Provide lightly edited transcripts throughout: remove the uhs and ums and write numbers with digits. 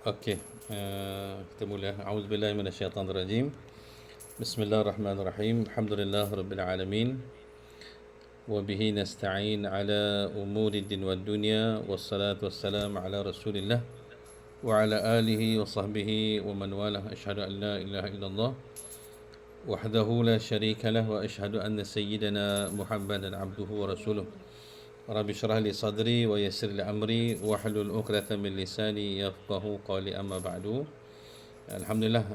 Okey, kita mula. A'udzubillahi minasyaitonirrajim. Bismillahirrahmanirrahim. Alhamdulillahirabbil alamin. Wa bihi nasta'in ala umuri din wad dunya wassalatu wassalamu ala Rasulillah wa ala alihi wa sahbihi wa man walah. Asyhadu an la ilaha illallah wahdahu la syarika lah wa asyhadu anna sayyidana Muhammadan abduhu wa rasuluh. Rabbi syrah li sadri wa yassir li amri wahlul 'uqdatam min lisani yafqahu qawli, amma ba'du. Alhamdulillah,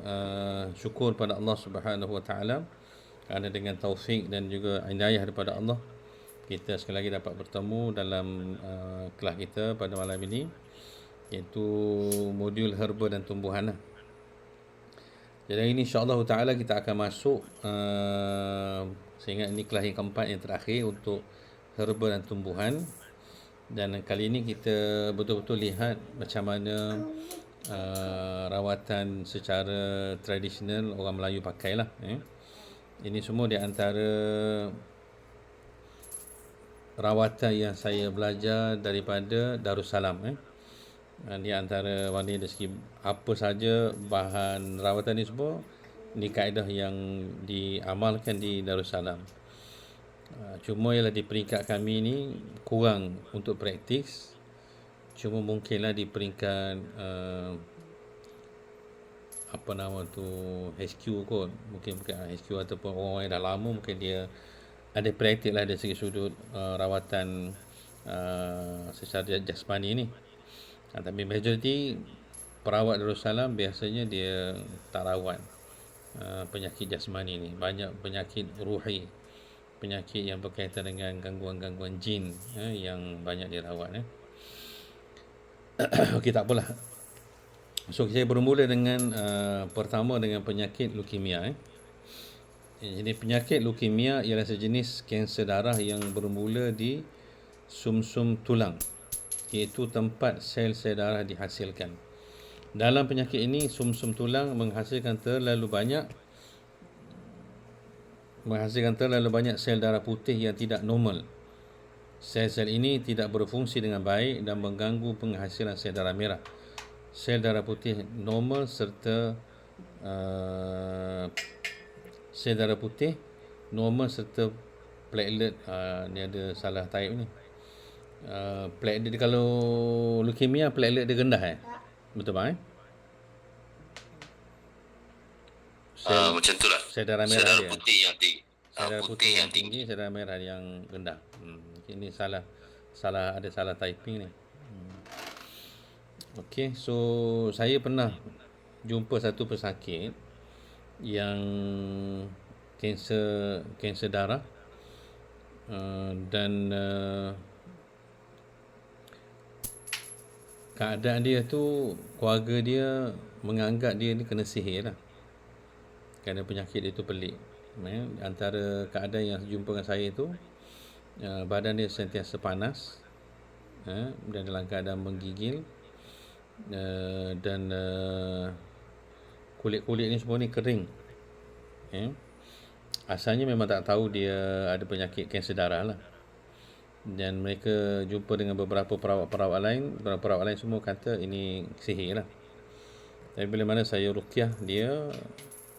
syukur pada Allah Subhanahu wa taala kerana dengan taufik dan juga inayah daripada Allah kita sekali lagi dapat bertemu dalam kelas kita pada malam ini, iaitu modul herba dan tumbuhan lah. Jadi hari ini insya-Allah taala kita akan masuk, saya ingat ini kelas yang keempat yang terakhir untuk herba dan tumbuhan, dan kali ini kita betul-betul lihat macam mana rawatan secara tradisional orang Melayu pakailah. Ini semua di antara rawatan yang saya belajar daripada Darussalam. Di antara warna dari segi apa saja bahan rawatan ni semua, ni kaedah yang diamalkan di Darussalam. Cuma ialah di peringkat kami ni kurang untuk praktis. Cuma mungkinlah di peringkat apa nama tu, HQ kot, mungkin HQ ataupun orang yang dah lama, mungkin dia ada praktik lah dari segi sudut rawatan secara jasmani ni. Tapi majoriti perawat Darussalam biasanya dia tak rawat penyakit jasmani ni, banyak penyakit ruhi, penyakit yang berkaitan dengan gangguan-gangguan jin yang banyak dirawat. Okey, tak apalah. So saya bermula dengan pertama dengan penyakit leukemia. Jadi penyakit leukemia ialah sejenis kanser darah yang bermula di sumsum tulang, iaitu tempat sel-sel darah dihasilkan. Dalam penyakit ini, sumsum tulang menghasilkan terlalu banyak sel darah putih yang tidak normal. Sel-sel ini tidak berfungsi dengan baik dan mengganggu penghasilan sel darah merah, sel darah putih normal serta sel darah putih normal serta platelet. Ni ada salah taip ni. Platelet kalau leukemia, platelet dia rendah betul bang? Macam tu lah. Sel darah merah Darah dia. putih yang tinggi. Sel darah putih yang tinggi, sel darah merah yang rendah. Ini salah ada salah typing ni. Okey, so saya pernah jumpa satu pesakit yang kanser darah, dan keadaan dia tu, keluarga dia menganggap dia ni kena sihir lah, kerana penyakit dia tu pelik. Antara keadaan yang jumpa dengan saya tu, badan dia sentiasa panas, dan dalam keadaan menggigil, dan kulit-kulit ni semua ni kering. Asalnya memang tak tahu dia ada penyakit kanser darah lah, dan mereka jumpa dengan beberapa perawat lain semua kata ini sihir lah. Tapi bila mana saya ruqyah dia,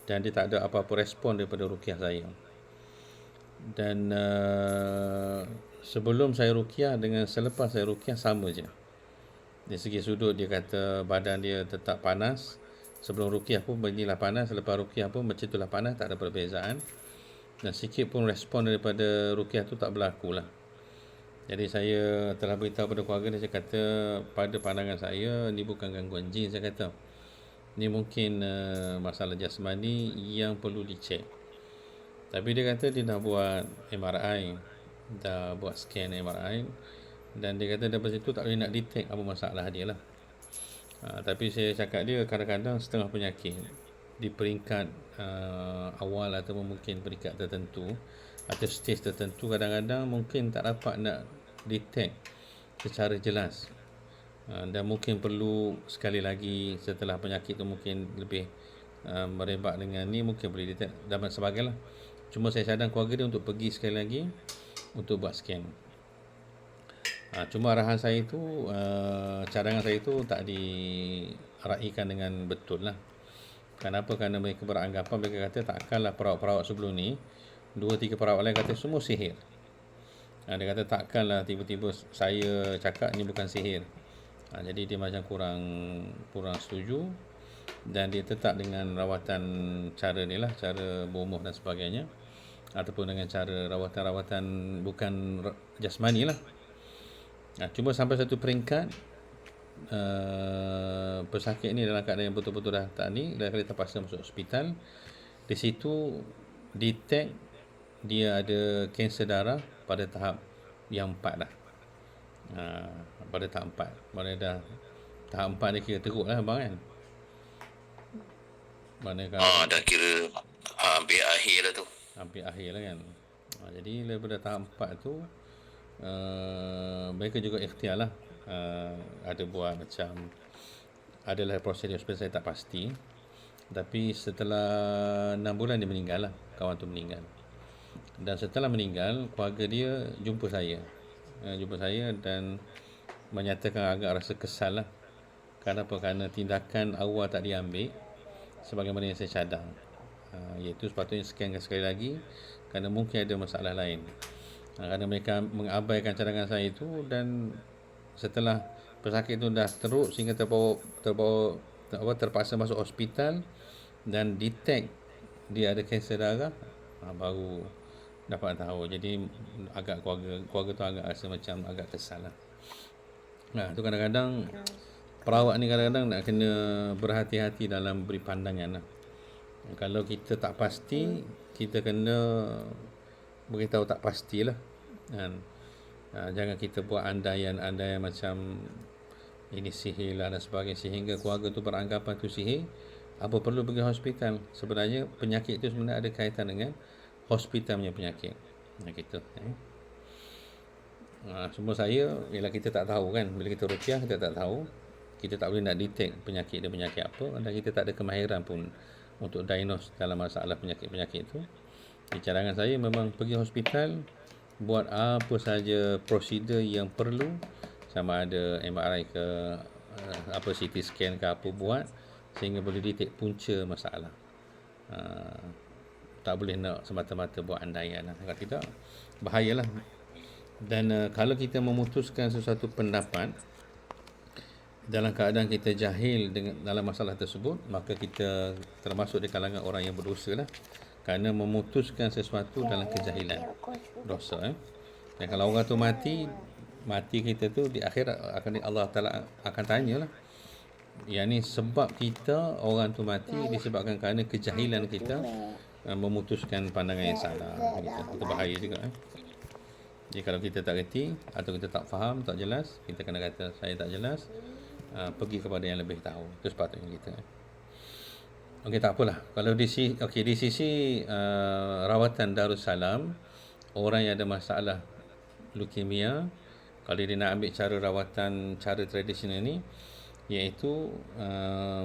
dan dia tak ada apa-apa respon daripada ruqyah saya. Dan sebelum saya ruqyah dengan selepas saya ruqyah sama je. Dari segi sudut dia kata badan dia tetap panas. Sebelum ruqyah pun beginilah panas, selepas ruqyah pun macam itulah panas, tak ada perbezaan. Dan sikit pun respon daripada ruqyah tu tak berlaku lah. Jadi saya telah beritahu pada keluarga dia, saya kata pada pandangan saya ni bukan gangguan jin, saya kata ni mungkin masalah jasmani yang perlu dicek. Tapi dia kata dia dah buat MRI, dah buat scan MRI, dan dia kata daripada situ tak boleh nak detect apa masalah dia lah. Tapi saya cakap dia kadang-kadang setengah penyakit di peringkat awal ataupun mungkin peringkat tertentu atau stage tertentu, kadang-kadang mungkin tak dapat nak detect secara jelas, dan mungkin perlu sekali lagi setelah penyakit tu mungkin lebih merebak dengan ni, mungkin boleh detect dan sebagainya lah. Cuma saya cadang keluarga dia untuk pergi sekali lagi untuk buat scan. Cuma arahan saya tu, cadangan saya tu tak diraikan dengan betul lah. Kenapa? Kerana mereka beranggapan, mereka kata takkanlah perawat-perawat sebelum ni, 2-3 perawat lain kata semua sihir. Dia kata takkanlah tiba-tiba saya cakap ni bukan sihir. Jadi dia macam kurang setuju, dan dia tetap dengan rawatan cara ni lah, cara bomoh dan sebagainya, ataupun dengan cara rawatan-rawatan bukan jasmani lah. Cuma sampai satu peringkat pesakit ni dalam keadaan yang betul-betul dah tak ni, dah kali terpaksa masuk hospital. Di situ detect dia ada kanser darah pada tahap yang 4 dah. Pada tahap 4. Mana dah tahap 4 dia kira teruk lah abang kan. Mana kalau Dah kira hampir akhir lah tu. hampir akhir lah kan. Jadi daripada tahap 4 tu, mereka juga ikhtiar lah, ada buat macam, adalah prosedur hospital saya tak pasti, tapi setelah 6 bulan dia meninggal lah, kawan tu meninggal. Dan setelah meninggal, keluarga dia jumpa saya dan menyatakan agak rasa kesal lah. Kenapa? Kerana tindakan awal tak diambil sebagaimana yang saya cadang, iaitu sepatutnya scankan sekali lagi, kerana mungkin ada masalah lain. Kerana mereka mengabaikan cadangan saya itu, dan setelah pesakit itu dah teruk sehingga terpaksa masuk hospital dan detect dia ada kanser darah, baru dapat tahu. Jadi agak keluarga tu agak rasa macam agak kesal lah. Tu kadang-kadang perawat ni kadang-kadang nak kena berhati-hati dalam beri pandangan lah. Kalau kita tak pasti, kita kena beritahu tak pastilah kan. Jangan kita buat andaian macam ini sihir lah dan sebagainya, sehingga keluarga tu beranggapan tu sihir. Apa perlu pergi hospital? Sebenarnya penyakit tu sebenarnya ada kaitan dengan hospital punya penyakit. Gitu. Semua saya, ialah kita tak tahu kan, bila kita ruqyah kita tak tahu, kita tak boleh nak detect penyakit dia penyakit apa, dan kita tak ada kemahiran pun untuk diagnose dalam masalah penyakit-penyakit itu. Di cadangan saya memang pergi hospital, buat apa saja prosedur yang perlu, sama ada MRI ke CT scan ke apa buat, sehingga boleh detect punca masalah. Tak boleh nak semata-mata buat andaian lah. Kalau tidak, bahayalah. Dan kalau kita memutuskan sesuatu pendapat dalam keadaan kita jahil dalam masalah tersebut, maka kita termasuk di kalangan orang yang berdosa lah, kerana memutuskan sesuatu dalam kejahilan, dosa. Dan kalau orang tu mati kita tu di akhirat Allah Ta'ala akan tanya lah, yang ni sebab kita orang tu mati disebabkan kerana kejahilan kita memutuskan pandangan yang salah. Itu bahaya juga. Jadi kalau kita tak reti atau kita tak faham, tak jelas, kita kena kata saya tak jelas, pergi kepada yang lebih tahu. Itu sepatutnya kita. Okey, tak apalah. Kalau di sisi rawatan Darussalam, orang yang ada masalah leukemia, kalau dia nak ambil cara tradisional ni, iaitu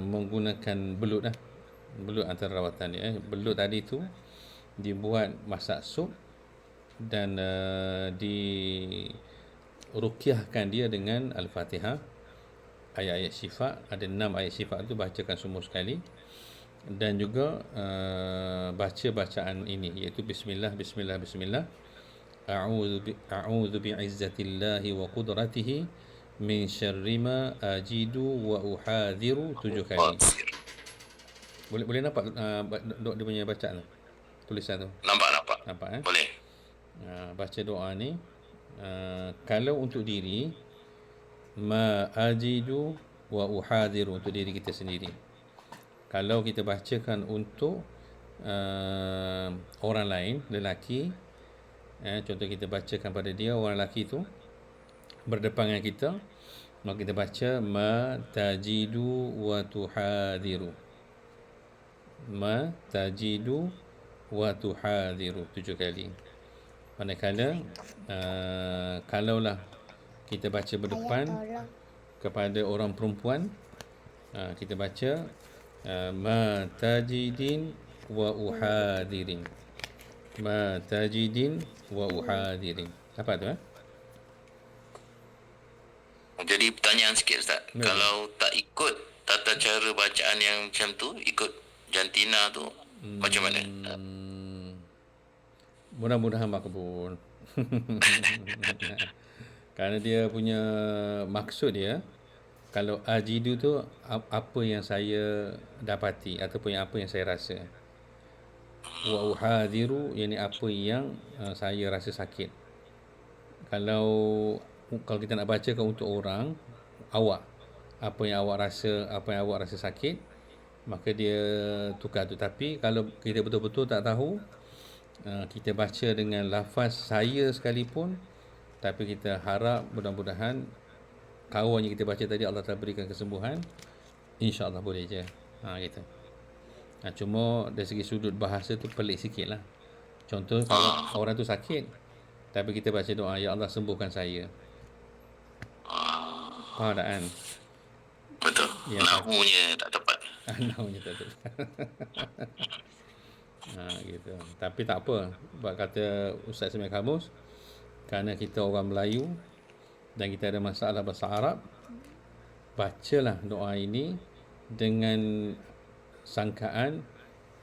menggunakan belut lah. Belut antara rawatan dia. Belut tadi tu dibuat masak sup dan diruqyahkan dia dengan Al-Fatihah, ayat-ayat syifa. Ada 6 ayat syifa tu bacakan semua sekali, dan juga baca bacaan ini, iaitu bismillah bismillah bismillah, a'udzu bi'izzatillahi wa qudratihi min syarri ma ajidu wa uhadhiru 7 kali. Boleh nampak dia punya bacaan tu, tulisan tu? Nampak Boleh. Baca doa ni, kalau untuk diri, ma ajidu wa uhadhiru, untuk diri kita sendiri. Kalau kita bacakan untuk orang lain, lelaki, contoh kita bacakan pada dia, orang lelaki tu berdepan dengan kita, maka kita baca ma tajidu wa tuhadhiru, ma tajidu wa tuhadhiru 7 kali. Manakala kalaulah kita baca berdepan kepada orang perempuan, kita baca ma tajidin wa uhadhirin, ma tajidin wa uhadhirin. Apa tu? Jadi pertanyaan sikit Ustaz. Ya. Kalau tak ikut tata cara bacaan yang macam tu, ikut jantina tu, macam mana? Mudah-mudahan makbul. Kerana dia punya maksud dia, kalau ajidu tu apa yang saya dapati ataupun apa yang saya rasa. Wa uhadhiru, yani apa yang saya rasa sakit. Kalau kita nak bacakan untuk orang, awak, apa yang awak rasa sakit, maka dia tukar tu. Tapi kalau kita betul-betul tak tahu, kita baca dengan lafaz saya sekalipun, tapi kita harap mudah-mudahan kawan yang kita baca tadi Allah telah berikan kesembuhan, insya-Allah boleh je. Gitu. Cuma dari segi sudut bahasa tu pelik sikit lah. Contoh kalau orang tu sakit, tapi kita baca doa, ya Allah sembuhkan saya. Faham tak kan? Betul. Ya, Nahunya tak tepat. Nahunya tak tepat. Gitu. Tapi tak apa. Sebab kata Ustaz Semir Kamus, kerana kita orang Melayu dan kita ada masalah bahasa Arab, bacalah doa ini dengan sangkaan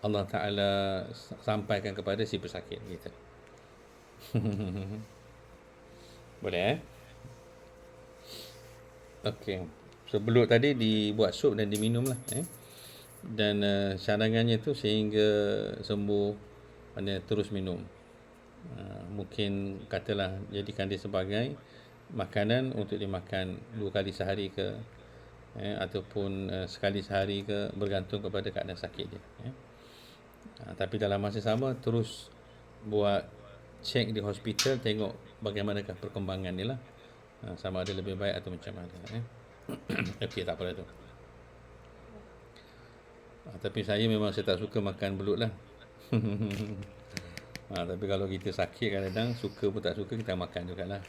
Allah Ta'ala sampaikan kepada si pesakit kita. Boleh Okey. So belut tadi dibuat sup dan diminum lah. Dan cadangannya tu sehingga sembuh, mana terus minum. Mungkin katalah jadikan dia sebagai makanan untuk dimakan 2 kali sehari ke, ataupun sekali sehari ke, bergantung kepada keadaan sakit dia. Tapi dalam masa sama terus buat cek di hospital, tengok bagaimanakah perkembangan dia lah, sama ada lebih baik atau macam mana. Okey, tak apa tu. Tapi saya tak suka makan belut lah. Tapi kalau kita sakit kadang-kadang, suka pun tak suka, kita makan jugalah.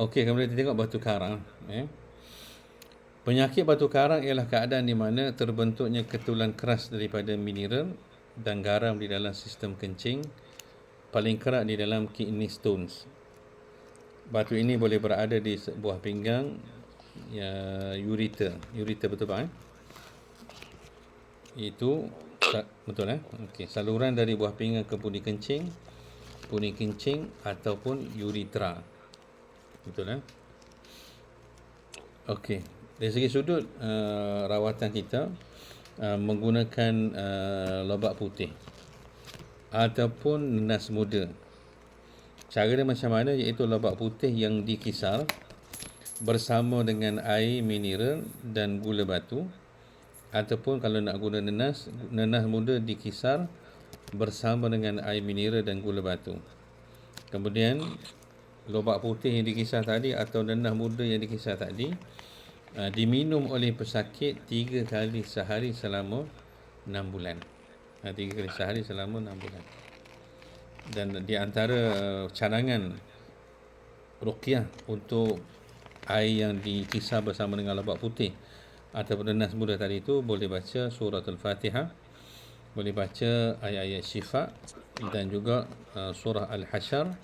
Okey, kemudian kita tengok batu karang. Penyakit batu karang ialah keadaan di mana terbentuknya ketulan keras daripada mineral dan garam di dalam sistem kencing, paling kerap di dalam kidney stones. Batu ini boleh berada di buah pinggang, ureter betul tak? Itu betul Okey, saluran dari buah pinggang ke puning kencing ataupun uretra. Betul Okey, dari segi sudut rawatan kita, menggunakan lobak putih ataupun nenas muda. Cara dia macam mana? Iaitu lobak putih yang dikisar bersama dengan air mineral dan gula batu, ataupun kalau nak guna nenas muda dikisar bersama dengan air mineral dan gula batu. Kemudian lobak putih yang dikisar tadi atau nenas muda yang dikisar tadi diminum oleh pesakit 3 kali sehari selama 6 bulan. 3 kali sehari selama 6 bulan. Dan di antara cadangan ruqyah untuk air yang dikisar bersama dengan lobak putih ataupun nenas muda tadi itu, boleh baca surah Al-Fatihah, boleh baca ayat-ayat syifa, dan juga surah Al-Hasyr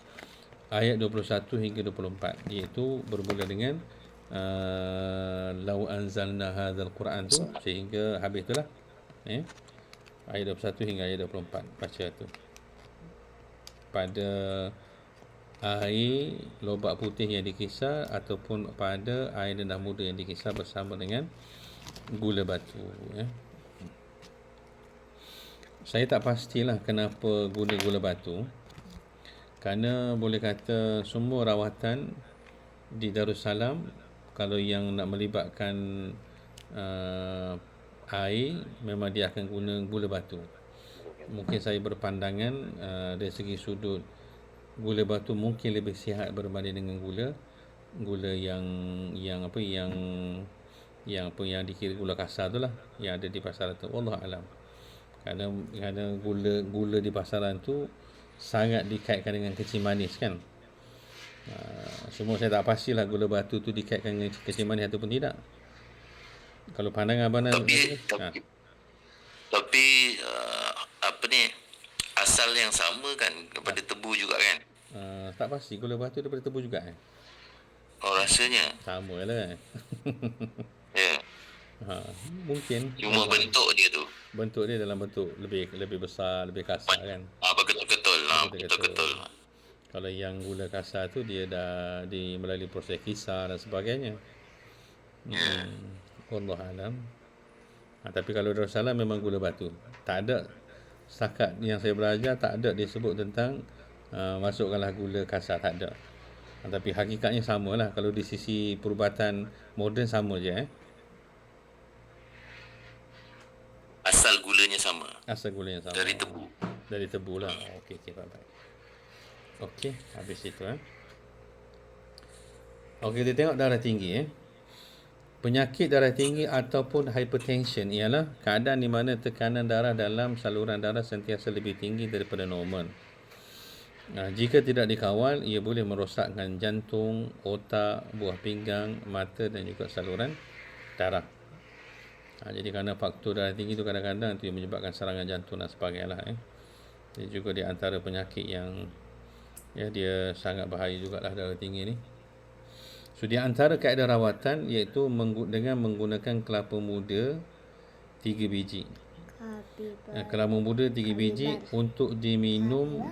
ayat 21 hingga 24, iaitu bermula dengan lau anzalna hadzal Quran tu sehingga habis itulah, ayat 21 hingga ayat 24, baca tu pada air lobak putih yang dikisar ataupun pada air nenas muda yang dikisar bersama dengan gula batu. Saya tak pastilah kenapa guna gula batu, kerana boleh kata semua rawatan di Darussalam, kalau yang nak melibatkan air, memang dia akan guna gula batu. Mungkin saya berpandangan dari segi sudut gula batu mungkin lebih sihat berbanding dengan gula yang dikira gula kasar tu lah, yang ada di pasaran tu. Wallahu alam. Kerana gula di pasaran tu sangat dikaitkan dengan kecil manis kan. Semua saya tak pastilah gula batu tu dikaitkan dengan kecil manis ataupun tidak. Kalau pandangan abang tapi apa ni, asal yang sama kan, kepada tebu juga kan. Tak pasti gula batu daripada tebu juga Oh, rasanya. Sama lah Ya. Mungkin Cuma Allah. bentuk dia tu. Bentuk dia dalam bentuk lebih besar, lebih kasar kan. Betul-betul. Betul-betul. Kalau yang gula kasar tu dia dah melalui proses kisar dan sebagainya. Ya. Allah alam. Tapi kalau Darussalam memang gula batu. Tak ada, setakat yang saya belajar tak ada dia sebut tentang masukkanlah gula kasar, tak ada. Tapi hakikatnya sama lah. Kalau di sisi perubatan moden sama je Asal gulanya sama. Asal gulanya sama. Dari tebu. Dari tebu lah. Okey, baik. Okey, habis itu Okey, kita tengok darah tinggi Penyakit darah tinggi ataupun hypertension ialah keadaan di mana tekanan darah dalam saluran darah sentiasa lebih tinggi daripada normal. Jika tidak dikawal, ia boleh merosakkan jantung, otak, buah pinggang, mata dan juga saluran darah. Jadi kerana faktor darah tinggi itu kadang-kadang itu yang menyebabkan serangan jantung dan sebagainya lah. Dia juga di antara penyakit yang dia sangat bahaya jugalah darah tinggi ni. So di antara kaedah rawatan iaitu dengan menggunakan kelapa muda 3 biji. Kelapa muda 3 biji untuk diminum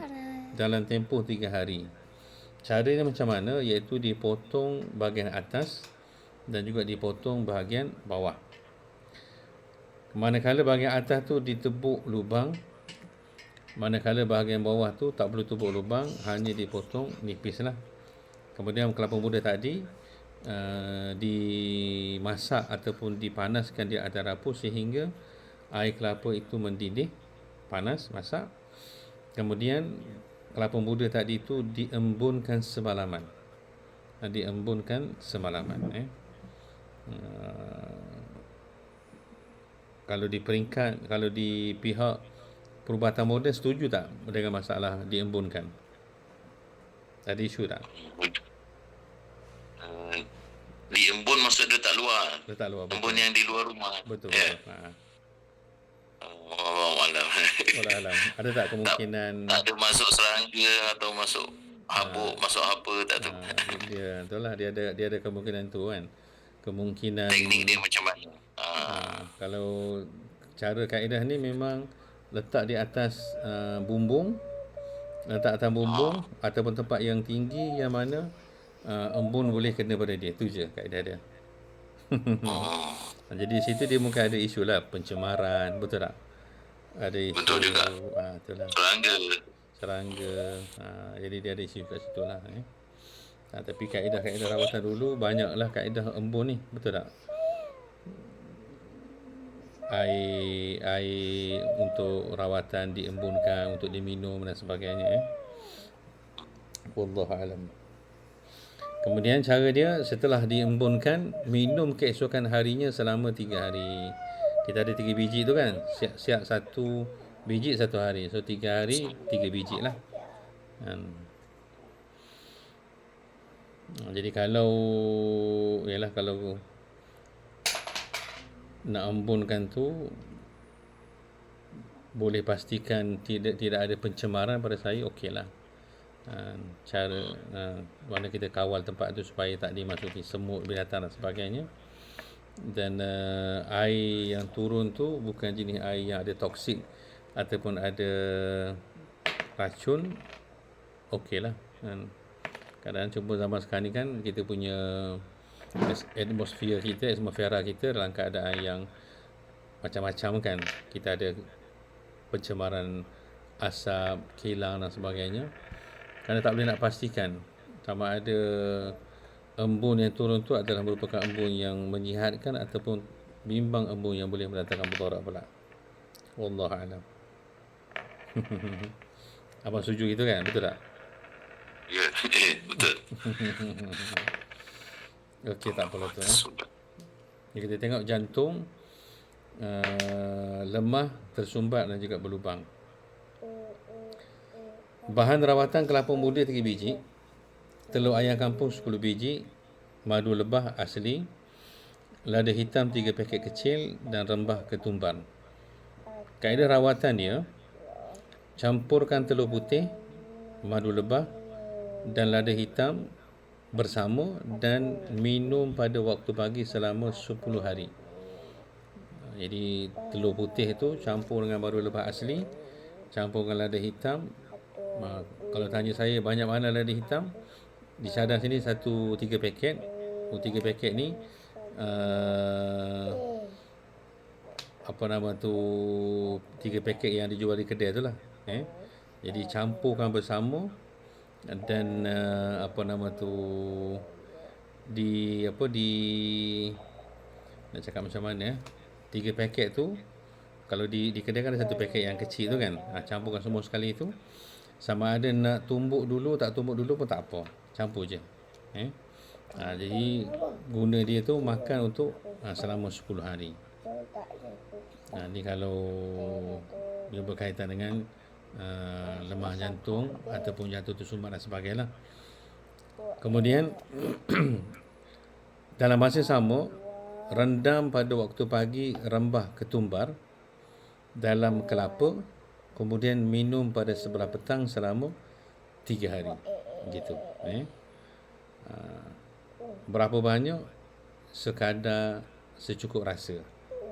dalam tempoh 3 hari. Caranya macam mana? Iaitu dipotong bahagian atas dan juga dipotong bahagian bawah. Manakala bahagian atas tu ditebuk lubang, manakala bahagian bawah tu tak perlu tebuk lubang, hanya dipotong nipis lah. Kemudian kelapa muda tadi dimasak ataupun dipanaskan di atas dapur sehingga air kelapa itu mendidih, panas, masak. Kemudian kelapa muda tadi itu diembunkan semalaman. Kalau di pihak perubatan moden setuju tak dengan masalah diembunkan? Ada isu tak? Diembun maksud dia tak luar. Letak luar. Embun yang di luar rumah. Betul. Alam. Wallahualam. Ada tak kemungkinan tak ada masuk serangga atau masuk habuk, masuk apa, tak tahu. Itulah dia ada kemungkinan tu kan. Kemungkinan teknik dia macam mana. Kalau cara kaedah ni memang letak di atas bumbung, ataupun tempat yang tinggi yang mana embun boleh kena pada dia. Tu je kaedah dia. Jadi di situ dia mungkin ada isu lah pencemaran, betul tak? Ada isu. Betul juga. Itulah. Serangga. Jadi dia ada isu kat situ lah. Tapi kaedah-kaedah rawatan dulu banyaklah kaedah embun ni, betul tak? Air untuk rawatan diembunkan, untuk diminum dan sebagainya. Wallahu alam. Kemudian cara dia setelah diembunkan, minum keesokan harinya selama 3 hari. Kita ada 3 biji tu kan, siap-siap 1 biji 1 hari. So 3 hari 3 biji lah. Jadi kalau nak embunkan tu, boleh pastikan tidak ada pencemaran pada saya, okey lah. Cara mana kita kawal tempat tu supaya tak dimasuki semut, binatang dan sebagainya. Dan air yang turun tu bukan jenis air yang ada toksik ataupun ada racun, okey lah. Kadang-kadang cuma zaman sekarang ni kan kita punya atmosfera kita dalam keadaan yang macam-macam kan. Kita ada pencemaran asap, kilang dan sebagainya. Kerana tak boleh nak pastikan sama ada embun yang turun tu adalah merupakan embun yang menyihatkan ataupun bimbang embun yang boleh mendatangkan mudarat pula. Wallahu a'lam. Abang setuju gitu kan? Betul tak? Ya, betul. Okey, tak apalah tu. Kita tengok jantung lemah, tersumbat dan juga berlubang. Bahan rawatan kelapa muda 3 biji, telur ayam kampung 10 biji, madu lebah asli, lada hitam 3 paket kecil dan rembah ketumbar. Kaedah rawatan dia, campurkan telur putih, madu lebah, dan lada hitam bersama dan minum pada waktu pagi selama 10 hari. Jadi telur putih tu campur dengan baru lebah asli, campur dengan lada hitam. Kalau tanya saya banyak mana lada hitam, di cadang sini 3 paket. 3 paket ni apa nama tu, 3 paket yang dijual di kedai tu lah. Jadi campurkan bersama dan apa nama tu, di nak cakap macam mana 3 paket tu, kalau di kedai kan ada 1 paket yang kecil tu kan, campurkan semua sekali tu. Sama ada nak tumbuk dulu tak tumbuk dulu pun tak apa, campur je. Jadi guna dia tu makan untuk selama 10 hari. Ni kalau dia berkaitan dengan lemah jantung ataupun jantung tersumbat dan sebagainya. Kemudian dalam masa sama, rendam pada waktu pagi rembah ketumbar dalam kelapa, kemudian minum pada sebelah petang selama 3 hari. Gitu. Berapa banyak? Sekadar secukup rasa.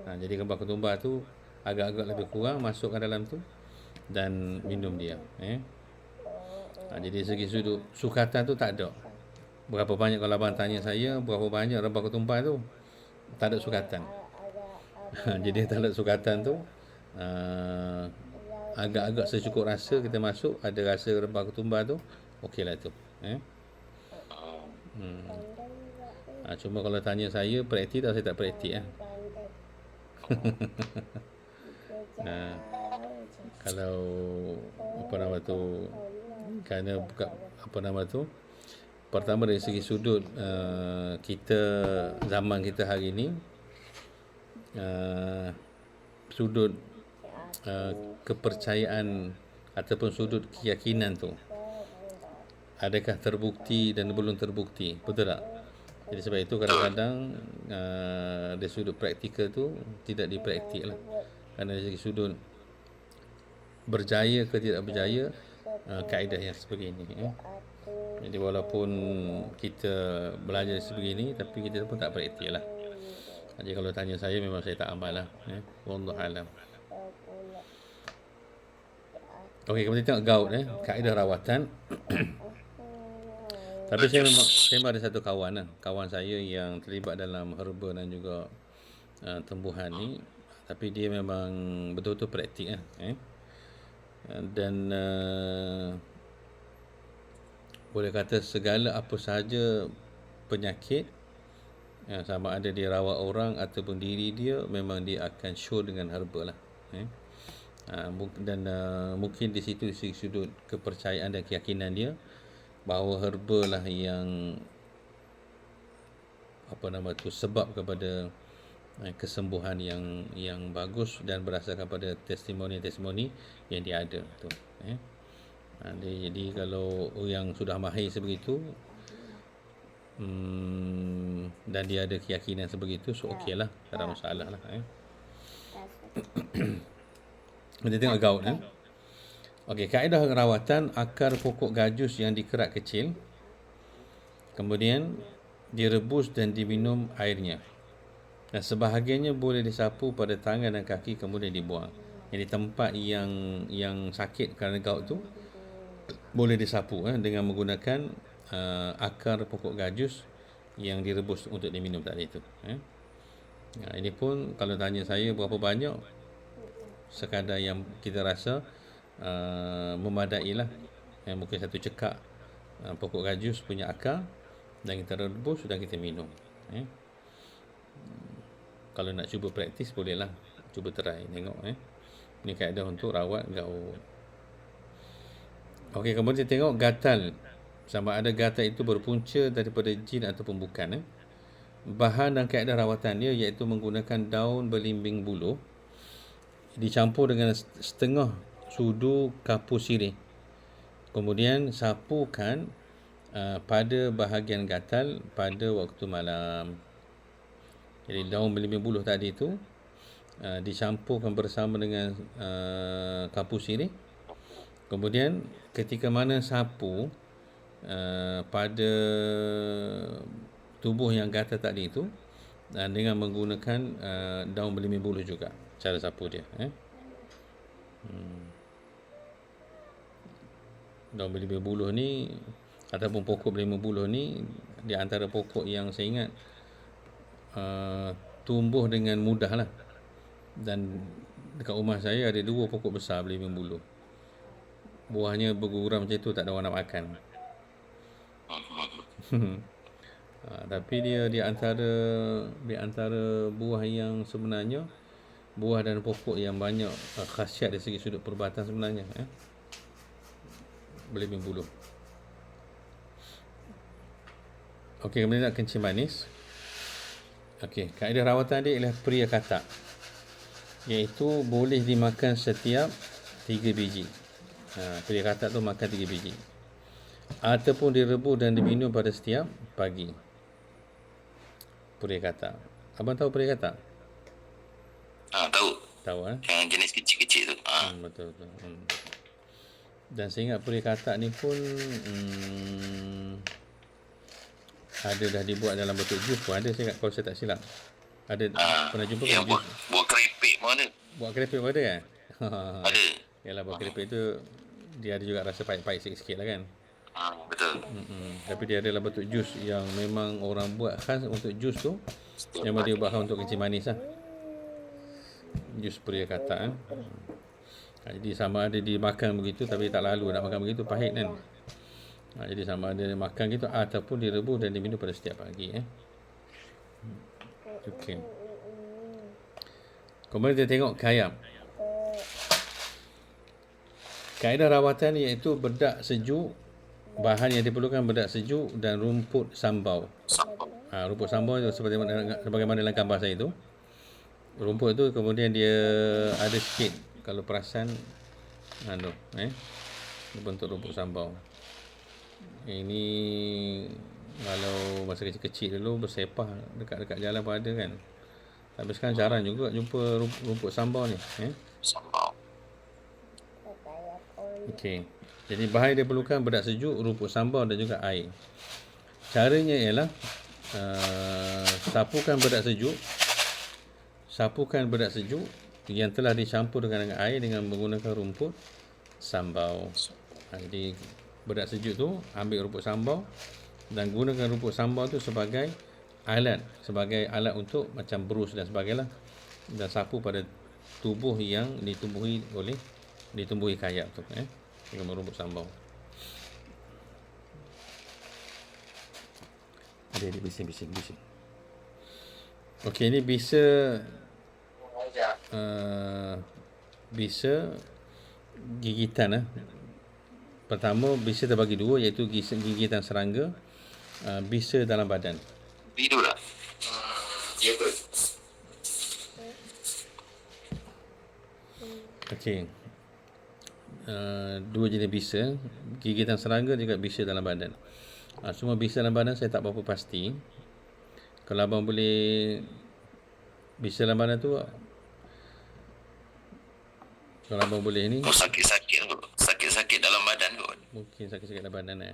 Jadi rembah ketumbar tu agak-agak lebih kurang masukkan dalam tu dan minum dia. Jadi segi sudut sukatan tu tak ada. Berapa banyak, kalau abang tanya saya berapa banyak rembah ketumbar tu, tak ada sukatan. Jadi tak ada sukatan tu, agak-agak secukup rasa kita masuk, ada rasa rembah ketumbar tu, okeylah tu. Cuma kalau tanya saya praktik tak, saya tak praktik. Kalau apa nama tu, kerana buka apa nama tu, pertama dari segi sudut kita zaman kita hari ni, sudut kepercayaan ataupun sudut keyakinan tu adakah terbukti dan belum terbukti, betul tak? Jadi sebab itu kadang-kadang dari sudut praktikal tu tidak dipraktik lah. Kerana dari segi sudut berjaya ke tidak berjaya, kaedah yang sebegini. Jadi walaupun kita belajar sebegini, tapi kita pun tak praktik lah. Jadi kalau tanya saya, memang saya tak amal lah. Wallahu alam. Okey, kemudian tengok gout, kaedah rawatan. Tapi saya memang ada satu kawan lah, kawan saya yang terlibat dalam herba dan juga tumbuhan ni, tapi dia memang betul-betul praktik lah. Dan boleh kata segala apa sahaja penyakit, sama ada dia rawat orang ataupun diri dia, memang dia akan show dengan herba lah. Dan mungkin di situ sudut kepercayaan dan keyakinan dia bahawa herba lah yang apa nama tu, sebab kepada kesembuhan yang bagus dan berdasarkan pada testimoni yang dia ada tu. Jadi kalau yang sudah mahir sebegitu, dan dia ada keyakinan sebegitu, so okey lah, tak ada masalah lah. Kita tengok gout. Okey, kaedah rawatan: akar pokok gajus yang dikerat kecil, kemudian direbus dan diminum airnya, dan sebahagiannya boleh disapu pada tangan dan kaki kemudian dibuang. Jadi tempat yang sakit kerana gout tu boleh disapu dengan menggunakan akar pokok gajus yang direbus untuk diminum tadi tu. Ini pun kalau tanya saya berapa banyak, sekadar yang kita rasa memadai lah. Mungkin satu cekak pokok gajus punya akar, dan kita rebus dan kita minum. Kalau nak cuba praktis, bolehlah cuba try, tengok. Ini kaedah untuk rawat gout. Okey, kemudian kita tengok gatal, sama ada gatal itu berpunca daripada jin ataupun bukan. Bahan dan kaedah rawatannya iaitu menggunakan daun belimbing buluh dicampur dengan setengah sudu kapur sirih, kemudian sapukan pada bahagian gatal pada waktu malam. Jadi daun belimbing buluh tadi itu dicampurkan bersama dengan kapur sirih, kemudian ketika mana sapu, pada tubuh yang gatal tadi itu dengan menggunakan daun belimbing buluh juga cara sapu dia. Daun belimbing buluh ni ataupun pokok belimbing buluh ni di antara pokok yang saya ingat tumbuh dengan mudah lah. Dan dekat rumah saya ada 2 pokok besar belimbing buluh. Buahnya berguram macam tu, tak ada orang nak makan. Tapi dia di antara buah yang sebenarnya buah dan pokok yang banyak khasiat dari segi sudut perubatan sebenarnya, belimbing buluh. Okey, kemudian nak kencing manis. Okey, kaedah rawatan dia ialah pria katak, iaitu boleh dimakan setiap 3 biji. Pria katak tu makan 3 biji, ataupun direbus dan diminum pada setiap pagi. Pria katak. Abang tahu pria katak? Tahu. Tahu Yang jenis kecil-kecil tu. Betul. Dan saya ingat pria katak ni pun ada dah dibuat dalam bentuk jus pun ada, saya ingat, kalau saya tak silap. Ada pernah jumpa yang kan buat keripik pun ada. Buat keripik pun ada kan? Ada. Yalah, buat keripik tu dia ada juga rasa pahit-pahit sikit-sikit lah kan. Betul. Tapi dia adalah bentuk jus yang memang orang buat khas untuk jus tu. Memang dia buat khas untuk kencing manis lah. Jus pria katak. Jadi sama ada dimakan begitu, tapi tak lalu nak makan begitu, pahit kan. Jadi sama ada makan gitu ataupun direbus dan diminum pada setiap pagi. Okey. Kemudian kita tengok kayam. Kaedah rawatan iaitu bedak sejuk, bahan yang diperlukan bedak sejuk dan rumput sambau. Rumput sambau itu sebagaimana dalam gambar saya itu. Rumput itu kemudian dia ada sikit, kalau perasan bentuk rumput sambau. Ini kalau masa kecil-kecil dulu bersepah dekat-dekat jalan pun ada kan. Tapi sekarang jarang juga jumpa rumput sambau ni. Sambau. Okey. Jadi bahan yang diperlukan bedak sejuk, rumput sambau dan juga air. Caranya ialah sapukan bedak sejuk yang telah dicampur dengan air dengan menggunakan rumput sambau. Jadi bedak sejuk tu ambil rumput sambau dan gunakan rumput sambau tu sebagai alat untuk macam brus dan sebagainya, dan sapu pada tubuh yang ditumbuhi kayak tu dengan rumput sambau. Ada bising. Okey, ini bisa gigitan. Pertama, bisa terbagi 2, iaitu gigitan serangga, bisa dalam badan. Tidur lah. Ya betul. Okey. 2 jenis bisa. Gigitan serangga juga bisa dalam badan. Semua bisa dalam badan saya tak berapa pasti. Kalau abang boleh bisa dalam badan tu, kalau abang boleh ni, sakit dalam badan kot. mungkin sakit-sakit dalam badan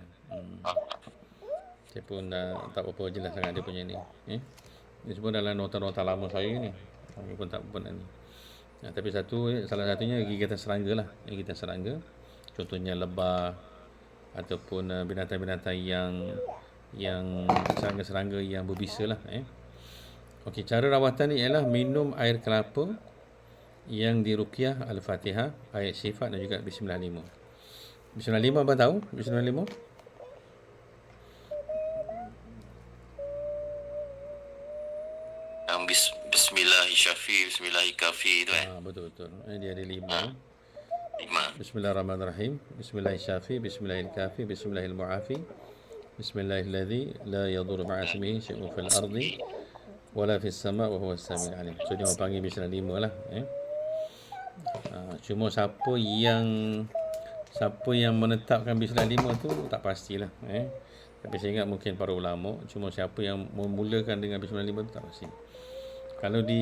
saya pun tak berapa jelas sangat dia punya ni. Ini semua dalam nota-nota lama saya ni. Saya pun tak pernah ni. Tapi salah satunya gigatan serangga lah. Gigatan serangga. Contohnya lebah ataupun binatang-binatang yang serangga-serangga yang berbisa lah. Okey, cara rawatan ni ialah minum air kelapa yang diruqyah Al-Fatihah, ayat sifat dan juga Bismillah 5. Bismillah 5 abang tahu? Bismillah 5? Yang Bismillahirrahmanirrahim, Bismillahirrahmanirrahim tu Betul. Dia ada 5. 5. Bismillahirrahmanirrahim, Bismillahirrahmanirrahim, Bismillahirrahmanirrahim, Bismillahirrahmanirrahim, Bismillahilladzi la yadurru ma'a ismihi syai'un fil ardi wala fis sama' wa huwas samiul alim. So dia panggil Bismillah 5 lah. Cuma siapa yang menetapkan Bismillah 5 tu tak pastilah. Tapi saya ingat mungkin para ulama. Cuma siapa yang memulakan dengan Bismillah 5 tu tak pasti. Kalau di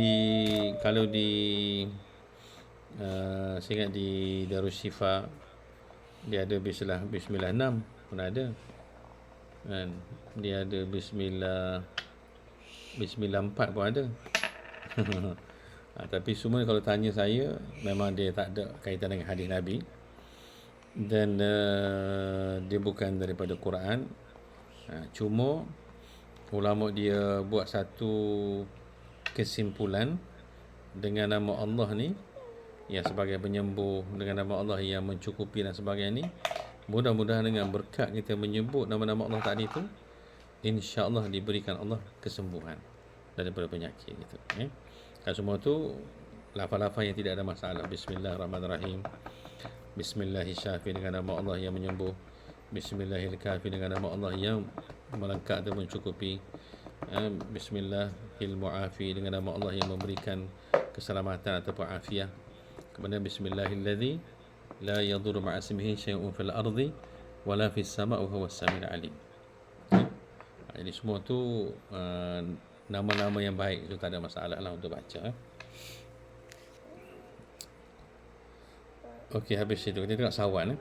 saya ingat di Darus Syifa dia ada Bismillah 6 pun ada. Kan? Dia ada Bismillah 4 pun ada. Tapi semua kalau tanya saya, memang dia tak ada kaitan dengan hadis Nabi. Dan dia bukan daripada Quran. Cuma ulama dia buat satu kesimpulan dengan nama Allah ni, yang sebagai penyembuh, dengan nama Allah yang mencukupi dan sebagainya ni, mudah-mudahan dengan berkat kita menyebut nama-nama Allah tadi tu, insya-Allah diberikan Allah kesembuhan daripada penyakit gitu. Dan semua tu lafaz-lafaz yang tidak ada masalah. Bismillahirrahmanirrahim. Bismillahirrahmanirrahim dengan nama Allah yang menyembuh. Bismillahirrahmanirrahim dengan nama Allah yang melengkap dan mencukupi. Bismillahirrahmanirrahim dengan nama Allah yang memberikan keselamatan ataupun afiah. Kemudian Bismillahilladzi la yadurru ma'a ismihi syai'un fil ardi wala fis sama'i wa huwas samiul alim. Jadi semua tu nama-nama yang baik, itu tak ada masalah lah untuk baca. Okey, habis itu kita tengok sawan.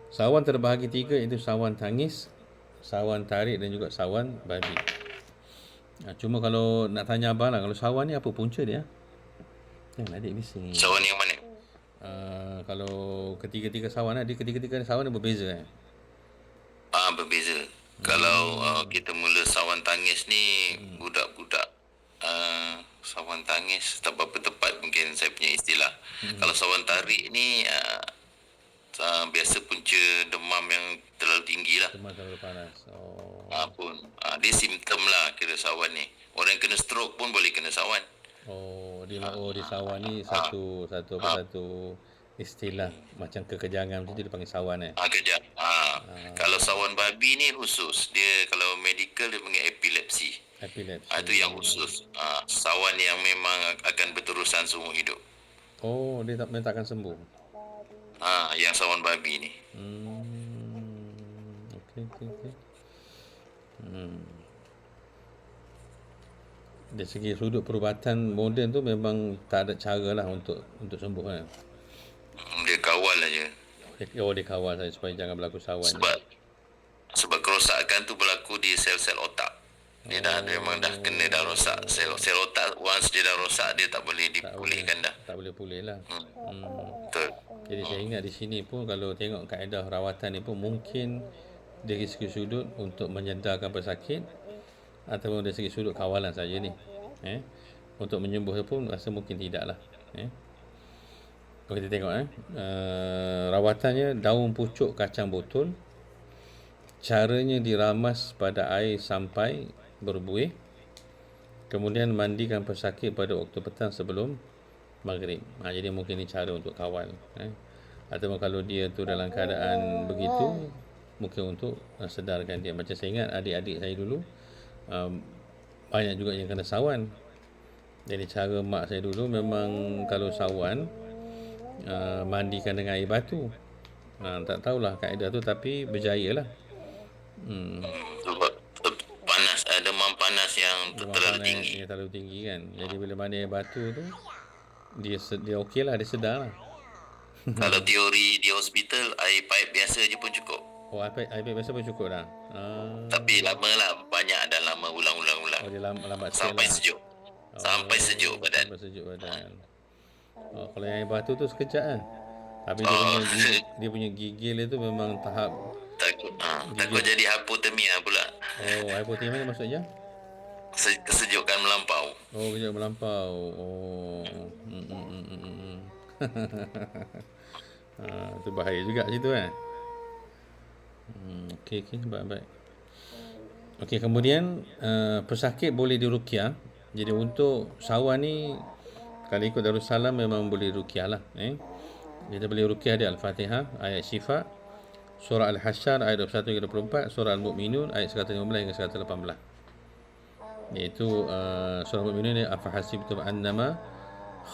Sawan terbahagi 3, iaitu sawan tangis, sawan tarik dan juga sawan babi. Cuma kalau nak tanya abang lah, kalau sawan ni apa punca dia? Jangan adik bising. Sawan yang mana? Kalau ketiga-tiga sawan, dia ketiga-tiga sawan dia berbeza Berbeza. Kalau kita mula sawan tangis ni, budak-budak sawan tangis tak berapa tepat mungkin saya punya istilah. Kalau sawan tarik ni biasa punca demam yang terlalu tinggi lah. Demam terlalu panas. Dia simptom lah kira sawan ni. Orang yang kena stroke pun boleh kena sawan. Di sawan ni satu istilah macam kekejangan macam tu dipanggil sawan Kejap. Kalau sawan babi ni khusus. Dia kalau medical dia panggil epilepsi. Itu yang khusus. Sawan yang memang akan berterusan seumur hidup. Dia tak akan sembuh. Yang sawan babi ni. Okey. Dari segi sudut perubatan moden tu memang tak ada cara lah untuk sembuh kan. Dia kawal aja. Dia kawal saja supaya jangan berlaku sawan. Sebab kerosakan tu berlaku di sel-sel otak. Dia memang dah kena dah rosak. Sel otak once dia dah rosak, dia tak boleh dipulihkan dah. Tak boleh pulih lah. Betul. Jadi saya ingat di sini pun kalau tengok kaedah rawatan ni pun mungkin dari segi sudut untuk menyedarkan pesakit ataupun dari segi sudut kawalan saja ni. Untuk menyembuh pun rasa mungkin tidak lah. Kita tengok rawatannya daun pucuk kacang botol. Caranya diramas pada air sampai berbuih. Kemudian mandikan pesakit pada waktu petang sebelum maghrib. Jadi mungkin ini cara untuk kawal. Ataupun kalau dia tu dalam keadaan begitu, mungkin untuk sedarkan dia. Macam saya ingat adik-adik saya dulu banyak juga yang kena sawan. Jadi cara mak saya dulu memang kalau sawan mandikan dengan air batu. Tak tahulah kaedah tu tapi berjaya lah. Panas, demam panas yang terlalu tinggi. Yang terlalu tinggi kan. Jadi bila mandi air batu tu dia okey lah, dia sedar lah. Kalau teori di hospital, air pipe biasa je pun cukup. Air pipe biasa pun cukup dah. Tapi lama lah, banyak dan lama ulang-ulang. Dia lambat sampai lah. sejuk. Sampai sejuk badan. Kalau yang air batu tu sekejap kan. Tapi dia punya gigil itu memang tahap takut jadi hipotermia pula. Hipotermia ni maksudnya? Kesejukan melampau. Kesejukan melampau. Itu bahaya juga situ kan. Okey, baik. Okey, kemudian pesakit boleh diruqyah. Jadi untuk sawan ni kalau ikut Darussalam memang boleh ruqyah lah. Kita boleh ruqyah di Al-Fatihah, ayat Syifa, surah Al-Hasyr ayat 21 hingga 24, surah Al-Mu'minun ayat 115 hingga 118. Iaitu surah Al-Mu'minun ni afahasibtum annama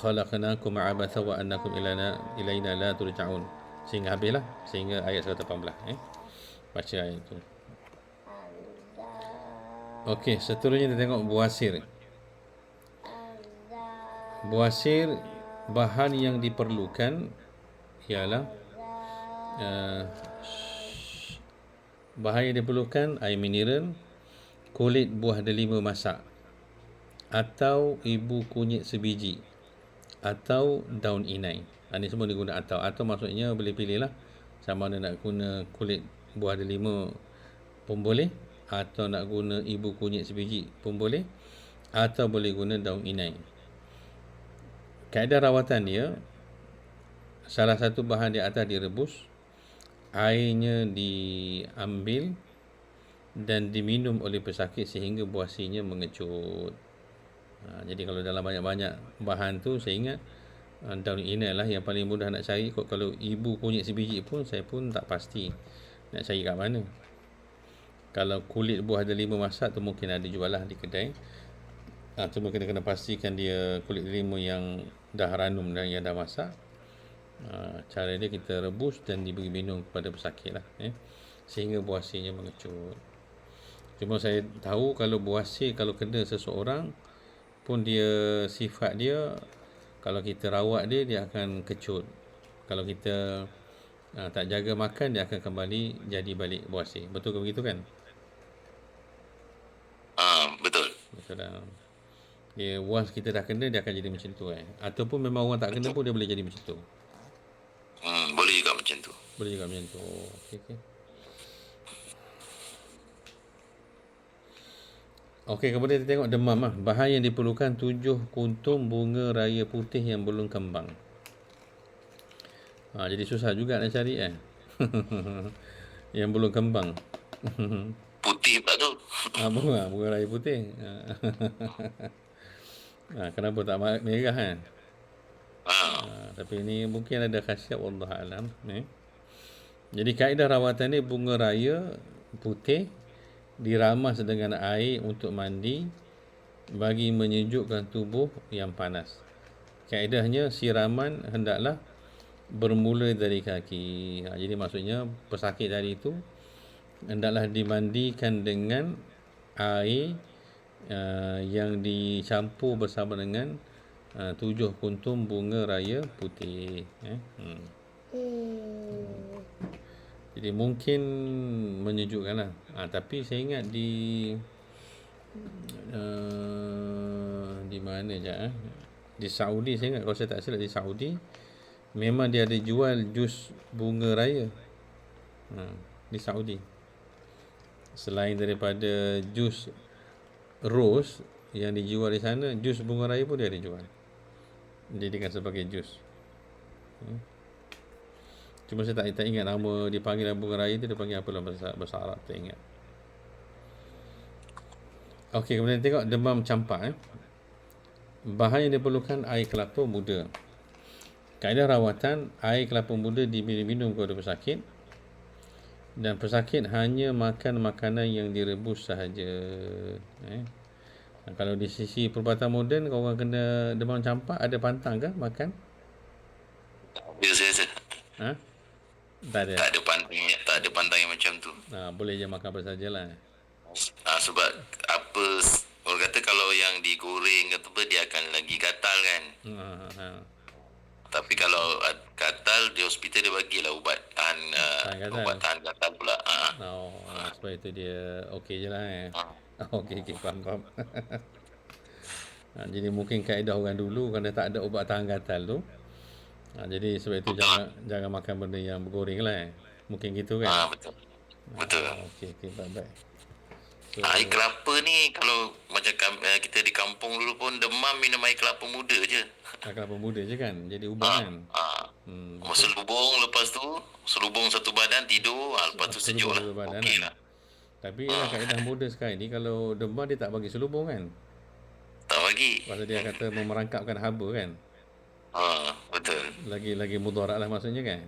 khalaqnakum abatha wa annakum ilaina la turja'un. Sehingga habislah, sehingga ayat 118. Baca ayat itu. Okey, seterusnya kita tengok buasir. Buasir, bahan yang diperlukan ialah Bahan yang diperlukan air mineral, kulit buah delima masak, atau ibu kunyit sebiji, atau daun inai. Ini semua digunakan atau. Atau maksudnya boleh pilih lah. Sama ada nak guna kulit buah delima pun boleh, atau nak guna ibu kunyit sebiji pun boleh, atau boleh guna daun inai. Kaedah rawatan dia, salah satu bahan di atas direbus, airnya diambil dan diminum oleh pesakit sehingga buasinya mengecut. Jadi kalau dalam banyak-banyak bahan tu, saya ingat daun inai lah yang paling mudah nak cari. Kalau ibu kunyit sebiji pun saya pun tak pasti nak cari kat mana. Kalau kulit buah delima masak tu mungkin ada jual lah di kedai. Cuma kena pastikan dia kulit delima yang dah ranum dan yang dah masak. Cara dia kita rebus dan diberi minum kepada pesakit lah, sehingga buasinya mengecut. Cuma saya tahu kalau buasi kalau kena seseorang pun, dia sifat dia, kalau kita rawat dia, dia akan kecut. Kalau kita tak jaga makan, dia akan kembali jadi balik buasi. Betul ke begitu kan? Betul. Betul lah. Dia once kita dah kena, dia akan jadi macam tu. Ataupun memang orang tak kena pun dia boleh jadi macam tu. Boleh juga macam tu. Boleh juga macam tu. Okey. Okey, kemudian kita tengok demam lah. Bahan yang diperlukan 7 kuntum bunga raya putih yang belum kembang. Jadi susah juga nak cari yang belum kembang. Putih pula tu. Bunga raya putih. Kenapa tak merah kan? Tapi ni mungkin ada khasiat, wallahu alam. Jadi kaedah rawatan ni, bunga raya putih diramas dengan air untuk mandi bagi menyejukkan tubuh yang panas. Kaedahnya siraman hendaklah bermula dari kaki. Jadi maksudnya pesakit tadi itu hendaklah dimandikan dengan air yang dicampur bersama dengan 7 kuntum bunga raya putih. Jadi mungkin menyejukkan lah. Tapi saya ingat di mana je di Saudi, saya ingat, kalau saya tak silap di Saudi memang dia ada jual jus bunga raya di Saudi. Selain daripada jus rose yang dijual di sana, jus bunga raya pun dia ada jual, dijadikan sebagai jus. Cuma saya tak ingat nama dipanggil bunga raya tu, dia panggil apa dalam bahasa Arab, tak ingat. Okey, kemudian tengok demam campak. Bahan yang diperlukan air kelapa muda. Kaedah rawatan, air kelapa muda diminum kepada pesakit, dan pesakit hanya makan makanan yang direbus sahaja. Kalau di sisi perubatan moden, kalau orang kena demam campak, ada pantang ke makan? Biasa. Tak ada. Tak ada pantang yang macam tu. Boleh je makan apa sajalah. Sebab apa orang kata, kalau yang digoreng kata apa, dia akan lagi gatal kan. Tapi kalau gatal, di hospital dia bagilah ubat tahan gatal pula. Sebab itu dia okey je lah. Okey, faham. Jadi mungkin kaedah orang dulu, kerana tak ada ubat tahan gatal tu, jadi sebab itu jangan makan benda yang bergoreng lah. Mungkin gitu kan. Betul. Okey, baik. Air kelapa ni, kalau macam kita di kampung dulu pun demam, minum air kelapa muda je. Air kelapa muda je kan, jadi ubat kan. Selubung satu badan, tidur, lepas tu sejuk lah. Okey lah. Tapi kaedah muda sekarang ni, kalau demam dia tak bagi selubung kan. Tak bagi. Pasal dia kata memerangkapkan haba kan. Betul. Lagi mudarat lah maksudnya kan.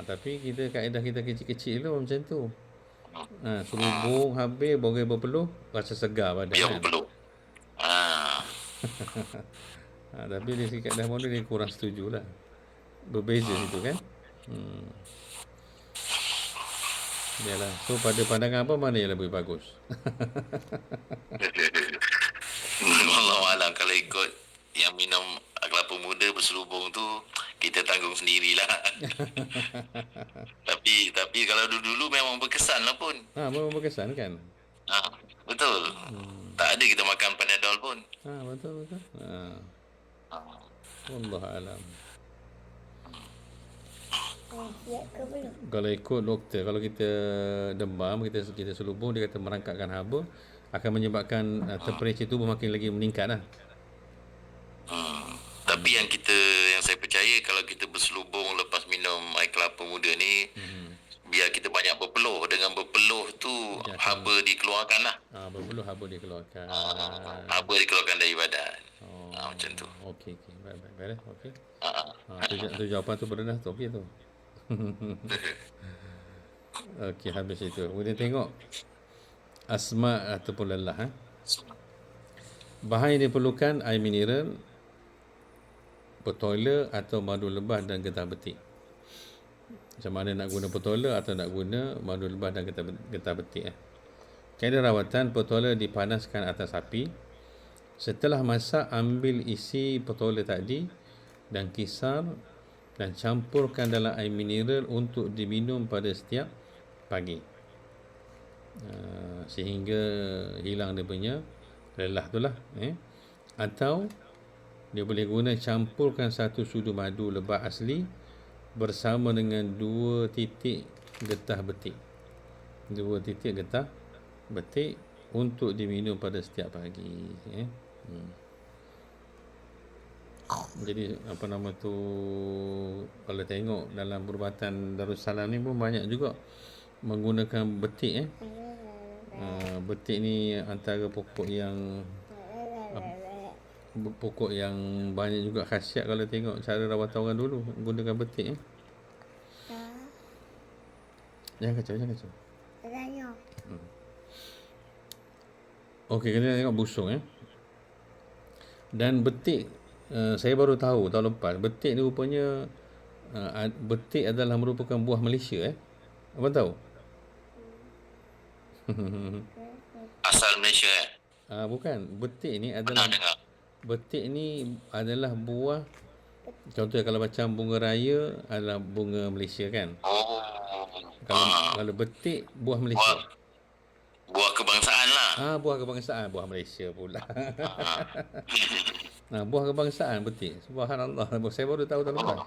Tapi kaedah kita kecil-kecil tu macam tu. Selubung habis, borang berpeluh, rasa segar badan. Biar berpeluh. Tapi dari segi kaedah moden dia kurang setuju lah. Berbeza situ kan. Yalah. So pada pandangan apa, mana yang lebih bagus? Wallahualam, kalau ikut yang minum kelapa muda berselubung tu, kita tanggung sendirilah. Tapi kalau dulu memang berkesan lah pun. Memang berkesan kan? Ha, betul. Tak ada kita makan Panadol pun. Betul. Ha. Wallah alam. Siap ke belum? Kalau ikut doktor, kalau kita demam, kita selubung, dia kata merangkakkan haba akan menyebabkan temperature tubuh makin lagi meningkat lah. Tapi yang saya percaya, kalau kita berselubung lepas minum air kelapa muda ni, biar kita banyak berpeluh. Dengan berpeluh tu haba dikeluarkan lah. Berpeluh haba dikeluarkan. Haba dikeluarkan dari badan. Macam tu. Okey. Baik. Okey. Tu jawapan tu berendah tu. Okey tu. Okey, habis itu. Kemudian tengok asma ataupun lelah. Bahan yang diperlukan air mineral, petola atau madu lebah dan getah betik. Macam mana nak guna petola atau nak guna madu lebah dan getah betik. Kaedah rawatan, petola dipanaskan atas api. Setelah masak, ambil isi petola tadi dan kisar dan campurkan dalam air mineral untuk diminum pada setiap pagi. Sehingga hilang dia punya lelah tu lah. Atau dia boleh guna campurkan 1 sudu madu lebah asli bersama dengan 2 titik getah betik. 2 titik getah betik untuk diminum pada setiap pagi. Jadi apa nama tu, kalau tengok dalam perubatan Darussalam ni pun banyak juga menggunakan betik. Betik ni antara pokok yang banyak juga khasiat kalau tengok cara rawatan orang dulu gunakan betik. Jangan kacau. Tanya. Okey, kita tengok busung. Dan betik, saya baru tahu tahun lepas, betik ni rupanya betik adalah merupakan buah Malaysia. Abang tahu? Asal Malaysia Bukan, betik ni Pernah adalah dengar. buah. Contohnya kalau macam bunga raya adalah bunga Malaysia kan. Kalau betik buah Malaysia. Buah kebangsaan lah. Buah kebangsaan, buah Malaysia pula. Buah kebangsaan betik. Subhanallah, saya baru tahu tahun lepas.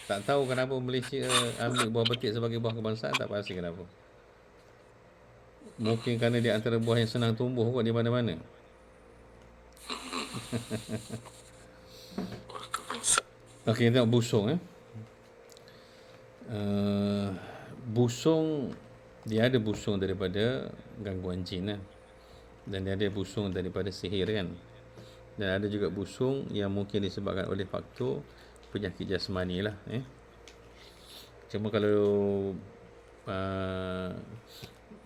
Tak tahu kenapa Malaysia ambil buah betik sebagai buah kebangsaan, tak pasti kenapa. Mungkin kerana dia antara buah yang senang tumbuh kot di mana-mana. Okey, kita tengok busung. Busung, dia ada busung daripada gangguan jin dan dia ada busung daripada sihir kan. Dan ada juga busung yang mungkin disebabkan oleh faktor penyakit jasmani lah. Cuma kalau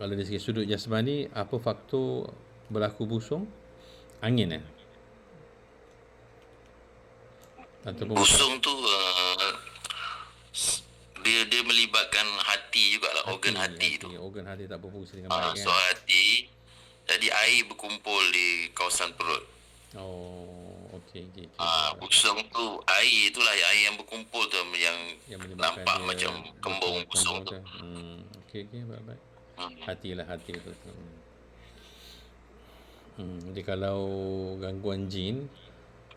dari segi sudut jasmani, apa faktor berlaku busung? Angin ataupun busung tu dia melibatkan hati jugalah, organ hati tu. Organ hati tak berfungsi dengan baik So hati, jadi air berkumpul di kawasan perut. Okey. Busung tu air itulah, air yang berkumpul tu yang nampak macam kembung busung tu. Okey, baik. Hati tu. Jadi kalau gangguan jin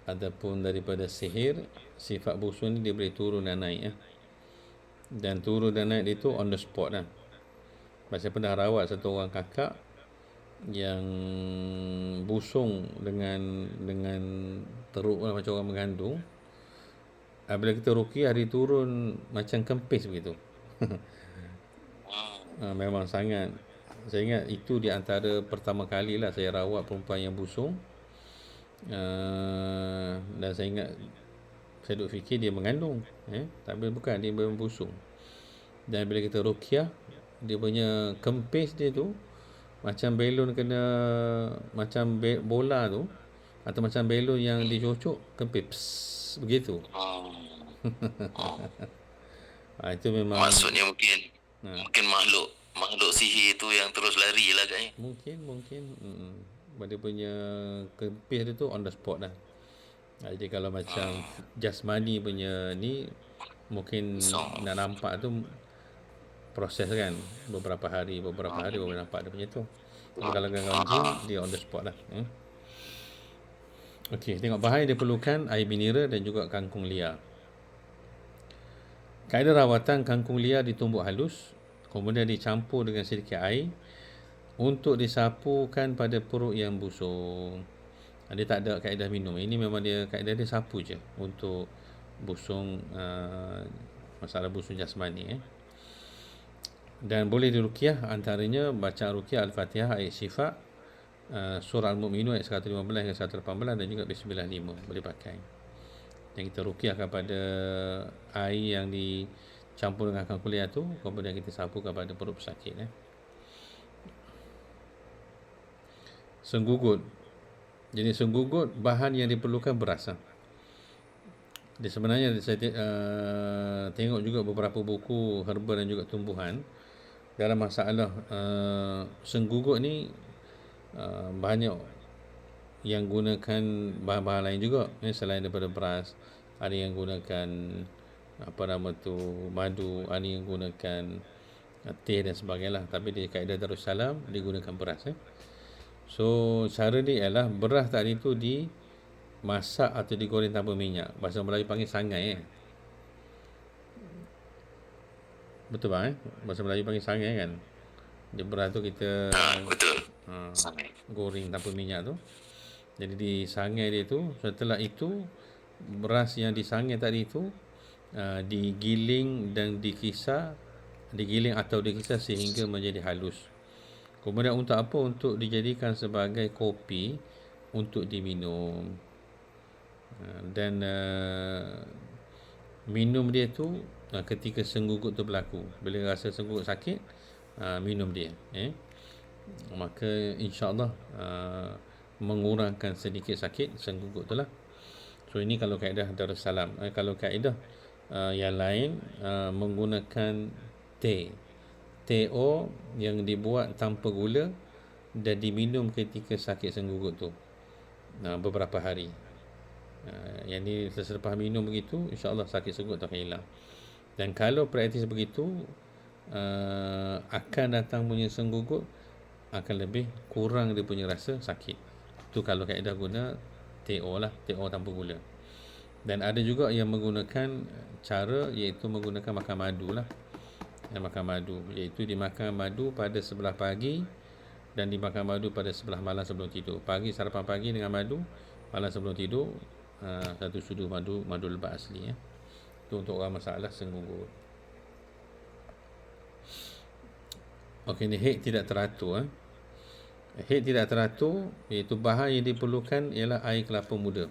ataupun daripada sihir, sifat busung ni dia boleh turun dan naik. Dan turun dan naik dia tu on the spot lah. Saya pernah rawat satu orang kakak yang busung dengan teruk lah, macam orang mengandung. Bila kita ruqyah, dia turun macam kempis begitu. Memang sangat. Saya ingat itu di antara pertama kali lah saya rawat perempuan yang busung. Dan saya ingat, saya duk fikir dia mengandung, tapi bukan, dia memang busung. Dan bila kita ruqyah, dia punya kempis dia tu macam belon kena, macam bola tu, atau macam belon yang dicocok kempis begitu. Itu memang maksudnya mungkin makhluk sihir tu yang terus lari lah kan. Mungkin dia punya kempis dia tu on the spot lah. Jadi kalau macam jasmani punya ni mungkin So, nak nampak tu proses kan, beberapa hari baru nampak dia punya tu. Tapi kalau gangguan jin dia on the spot lah. Okey, tengok bahan yang diperlukan air mineral dan juga kangkung liar. Kaedah rawatan kangkung liar ditumbuk halus, kemudian dicampur dengan sedikit air untuk disapukan pada perut yang busung. Dia tak ada kaedah minum. Ini memang dia kaedah dia sapu je untuk busung masalah busung jasmani. Dan boleh diruqyah antaranya bacaan ruqyah Al-Fatihah, ayat syifa, surah Al-Mu'minun ayat 115 hingga 118 dan juga Bismillah 5 boleh pakai. Dan kita ruqyah kepada air yang dicampur dengan kangkung liar tu, kemudian kita sapu kepada perut pesakit. Senggugut. Jadi senggugut bahan yang diperlukan beras. Dia sebenarnya saya tengok juga beberapa buku herba dan juga tumbuhan dalam masalah senggugut ni banyak yang gunakan bahan-bahan lain juga selain daripada beras. Ada yang gunakan madu, ada yang gunakan teh dan sebagainya. Tapi di kaedah Darussalam digunakan beras. So cara dia ialah beras tadi tu dimasak atau digoreng tanpa minyak. Bahasa Melayu panggil sangai. Betul bang? Bahasa Melayu panggil sangai kan. Dia beras tu kita betul. goreng tanpa minyak tu. Jadi disangai dia tu. Setelah itu beras yang disangai tadi tu digiling dan digiling atau dikisar sehingga menjadi halus. Kemudian untuk apa? Untuk dijadikan sebagai kopi untuk diminum. Dan minum dia tu ketika senggugut tu berlaku. Bila rasa senggugut sakit, minum dia. Maka insya-Allah mengurangkan sedikit sakit senggugut tu lah. So ini kalau kaedah Darussalam. Kalau kaedah yang lain menggunakan teh. TO yang dibuat tanpa gula dan diminum ketika sakit senggugut tu beberapa hari. Yang ni selepas minum begitu, insya-Allah sakit senggugut tu akan hilang. Dan kalau praktis begitu, akan datang punya senggugut akan lebih kurang dia punya rasa sakit. Itu kalau kaedah guna TO lah, TO tanpa gula. Dan ada juga yang menggunakan cara iaitu menggunakan makan madu lah. Makan madu, iaitu dimakan madu pada sebelah pagi dan dimakan madu pada sebelah malam sebelum tidur. Pagi sarapan pagi dengan madu, malam sebelum tidur satu sudu madu lebat asli. Itu untuk orang masalah senggugut. Okey, ni haid tidak teratur. Haid tidak teratur iaitu bahan yang diperlukan ialah air kelapa muda.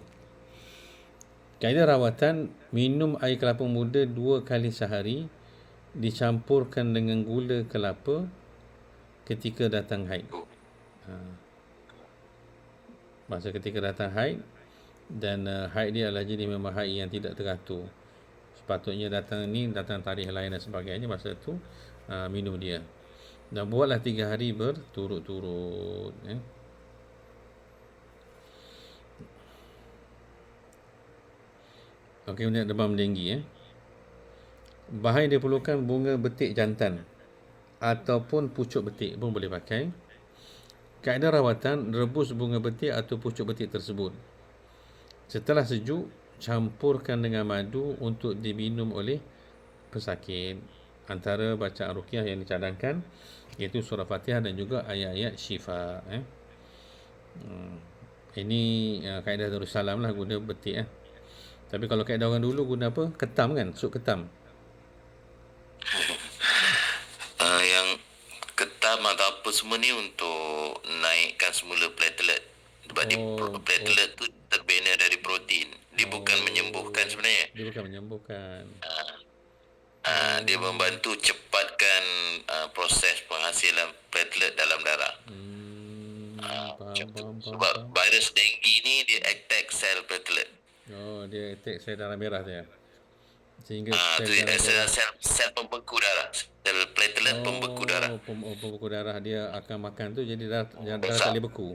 Kaedah rawatan, minum air kelapa muda 2 kali sehari dicampurkan dengan gula kelapa ketika datang haid. Masa ketika datang haid dan haid dia adalah jenis memang haid yang tidak teratur. Sepatutnya datang tarikh lain dan sebagainya, masa tu minum dia. Dan buatlah 3 hari berturut-turut. Okey, kemudian demam denggi. Bahan yang diperlukan bunga betik jantan ataupun pucuk betik pun boleh pakai. Kaedah rawatan, rebus bunga betik atau pucuk betik tersebut. Setelah sejuk, campurkan dengan madu untuk diminum oleh pesakit. Antara bacaan ruqyah yang dicadangkan iaitu surah Fatihah dan juga ayat-ayat syifa. Ini kaedah Darussalam lah guna betik. Tapi kalau kaedah orang dulu guna apa? Ketam kan? Sup ketam. Yang ketam atau apa semua ni untuk naikkan semula platelet. Sebab platelet tu terbina dari protein. Dia bukan menyembuhkan sebenarnya. Dia bukan menyembuhkan. Dia membantu cepatkan proses penghasilan platelet dalam darah. Sebab virus denggi ni dia attack sel platelet. Dia attack sel darah merah dia. Sehingga sel pembeku darah. Sel platelet pembeku darah. Pembeku darah dia akan makan tu jadi darah tak boleh beku.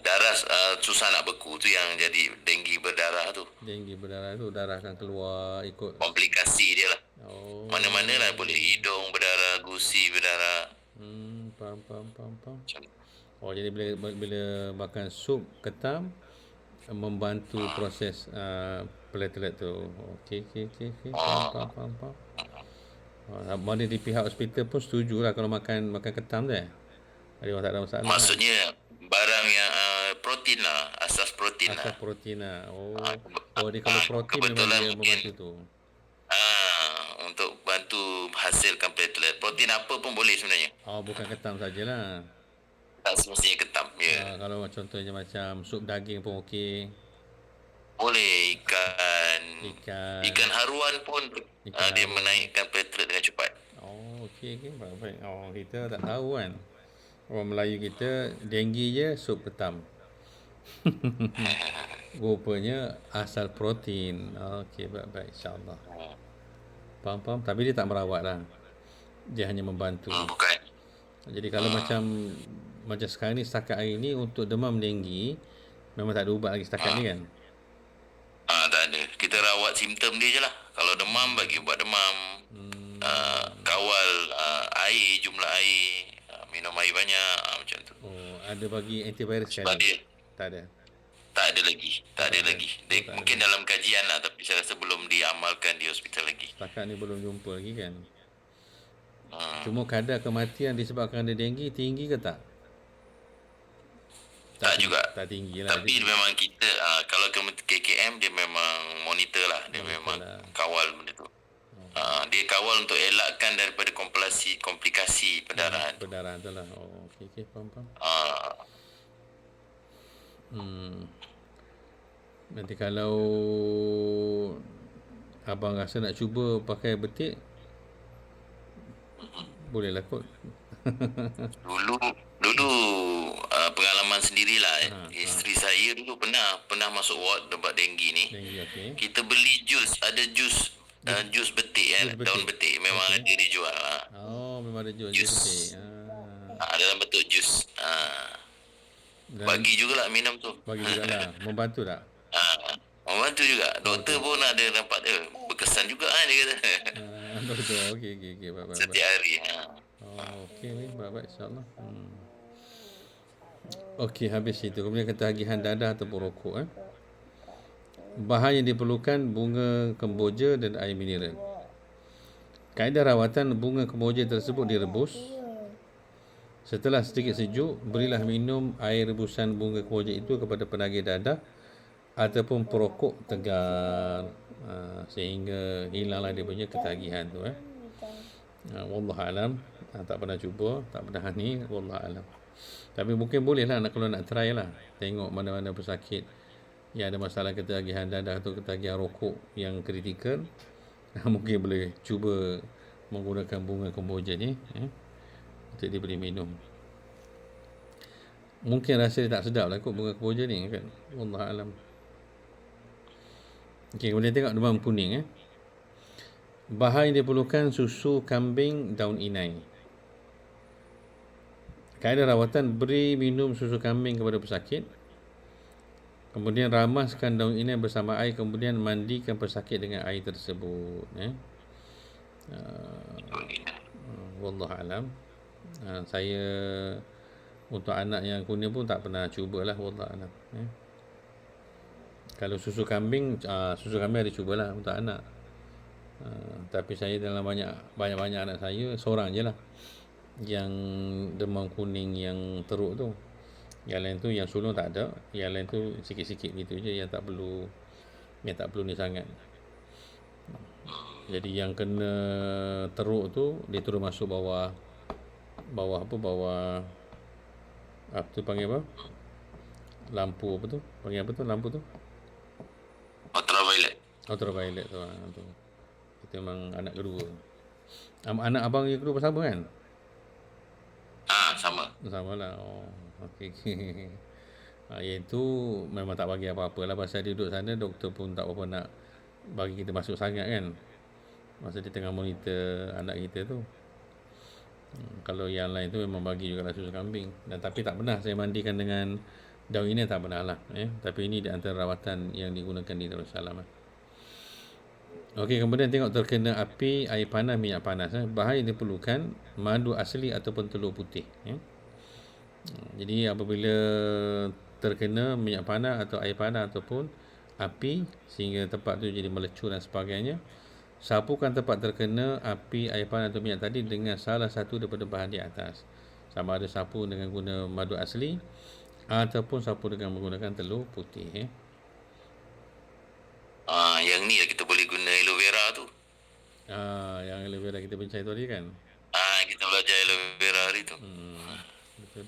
Darah susah nak beku tu yang jadi denggi berdarah tu. Denggi berdarah tu, darah akan keluar ikut. Komplikasi dia lah. Oh. Mana-mana lah, boleh hidung berdarah, gusi berdarah. Faham. Macam tu. Oh, jadi bila makan sup ketam membantu proses platelet tu. Okey. Faham. Mana di pihak hospital pun setuju lah kalau makan ketam tu Ada orang tak ada masalah. Maksudnya barang yang protein lah, asas protein Asas lah. protein lah. Dia kalau protein memang kebetulan dia mungkin membantu tu. Untuk bantu hasilkan platelet. Protein apa pun boleh sebenarnya. Bukan ketam sajalah. Tak semestinya ketam. Ya. Kalau contohnya macam sup daging pun okey. Boleh ikan haruan pun dia menaikkan platelet dengan cepat. Okey. Baik. Kita tak tahu kan. Orang Melayu kita denggi je sup ketam. Rupanya asal protein. Okey, baik insya-Allah. Faham. Tapi dia tak merawat lah. Dia hanya membantu. Bukan. Jadi kalau macam sekarang ni, setakat hari ni untuk demam denggi memang tak ada ubat lagi setakat ni kan? Tak ada. Kita rawat simptom dia je lah. Kalau demam, bagi ubat demam. Kawal air, jumlah air. Minum air banyak. Macam tu. Ada bagi antivirus Sebab sekali? dia Tak ada? tak ada lagi. Dia mungkin dalam kajian lah, tapi saya rasa belum diamalkan di hospital lagi. Setakat ni belum jumpa lagi kan? Cuma kadar kematian disebabkan ada denggi tinggi ke tak? Tak juga. Tak tinggi lah. Tapi memang kita kalau KKM dia memang monitor lah. Dia memang kawal benda tu. Dia kawal untuk elakkan daripada komplikasi pendarahan. Pendarahan tu lah. Okey, faham. Nanti kalau abang rasa nak cuba pakai betik, bolehlah kot. Dulu pengalaman sendirilah. Isteri saya dulu pernah masuk ward tempat denggi ni. Okay. Kita beli jus, ada jus betik kan, daun betik memang ada dijual. Memang ada jus betik. Dalam bentuk jus. Bagi jugalah minum tu. Bagi jugalah. Membantu tak? Membantu juga. Doktor pun ada nampak berkesan juga dia kata. Doktor. Okey. Baik. Setiap hari. Okey, baik insya-Allah. Okey, habis itu. Kemudian ketagihan dadah ataupun rokok. Bahan yang diperlukan bunga kemboja dan air mineral. Kaedah rawatan bunga kemboja tersebut direbus. Setelah sedikit sejuk, berilah minum air rebusan bunga kemboja itu kepada penagih dadah ataupun perokok tegar sehingga hilanglah dia punya ketagihan tu. Wallahualam. Tak pernah cuba, tak pernah ni, wallahualam. Tapi mungkin bolehlah kalau nak try lah. Tengok mana-mana pesakit yang ada masalah ketagihan dadah atau ketagihan rokok yang kritikal. Mungkin boleh cuba menggunakan bunga kemboja ni untuk diberi minum. Mungkin rasa dia tak sedap lah kot bunga kemboja ni kan. Wallahualam. Okey, kemudian tengok demam kuning. Bahan yang diperlukan susu kambing daun inai. Kaedah rawatan, beri minum susu kambing kepada pesakit. Kemudian ramaskan daun inai bersama air, kemudian mandikan pesakit dengan air tersebut. Wallahualam. Saya untuk anak yang kuning pun tak pernah cubalah, wallahualam. Kalau susu kambing ada cubalah untuk anak. Tapi saya dalam banyak anak saya, seorang je lah yang demam kuning yang teruk tu. Yang lain tu, yang sulung tak ada. Yang lain tu sikit-sikit gitu je, yang tak perlu ni sangat. Jadi yang kena teruk tu, dia terus masuk bawah apa tu panggil apa? Lampu apa tu? Panggil apa tu lampu tu? Ultraviolet tu. Itu memang anak kedua. Anak abang yang kedua sama kan? Sama lah. Okey. Yang tu memang tak bagi apa-apa lah. Pasal dia duduk sana, doktor pun tak apa nak bagi kita masuk sangat kan. Masa dia tengah monitor anak kita tu. Kalau yang lain tu memang bagi juga lah susu kambing. Tapi tak pernah saya mandikan dengan Daun ini tak benar lah. Tapi ini di antara rawatan yang digunakan di Darussalam. Okey, kemudian tengok terkena api, air panas, minyak panas. Bahan yang diperlukan madu asli ataupun telur putih. Jadi apabila terkena minyak panas atau air panas ataupun api sehingga tempat tu jadi melecur dan sebagainya, sapukan tempat terkena api, air panas atau minyak tadi dengan salah satu daripada bahan di atas. Sama ada sapu dengan guna madu asli ataupun sapu dengan menggunakan telur putih. Yang ni lah kita boleh guna aloe vera tu. Yang aloe vera kita bincang tadi kan. Kita belajar aloe vera hari tu. Betul.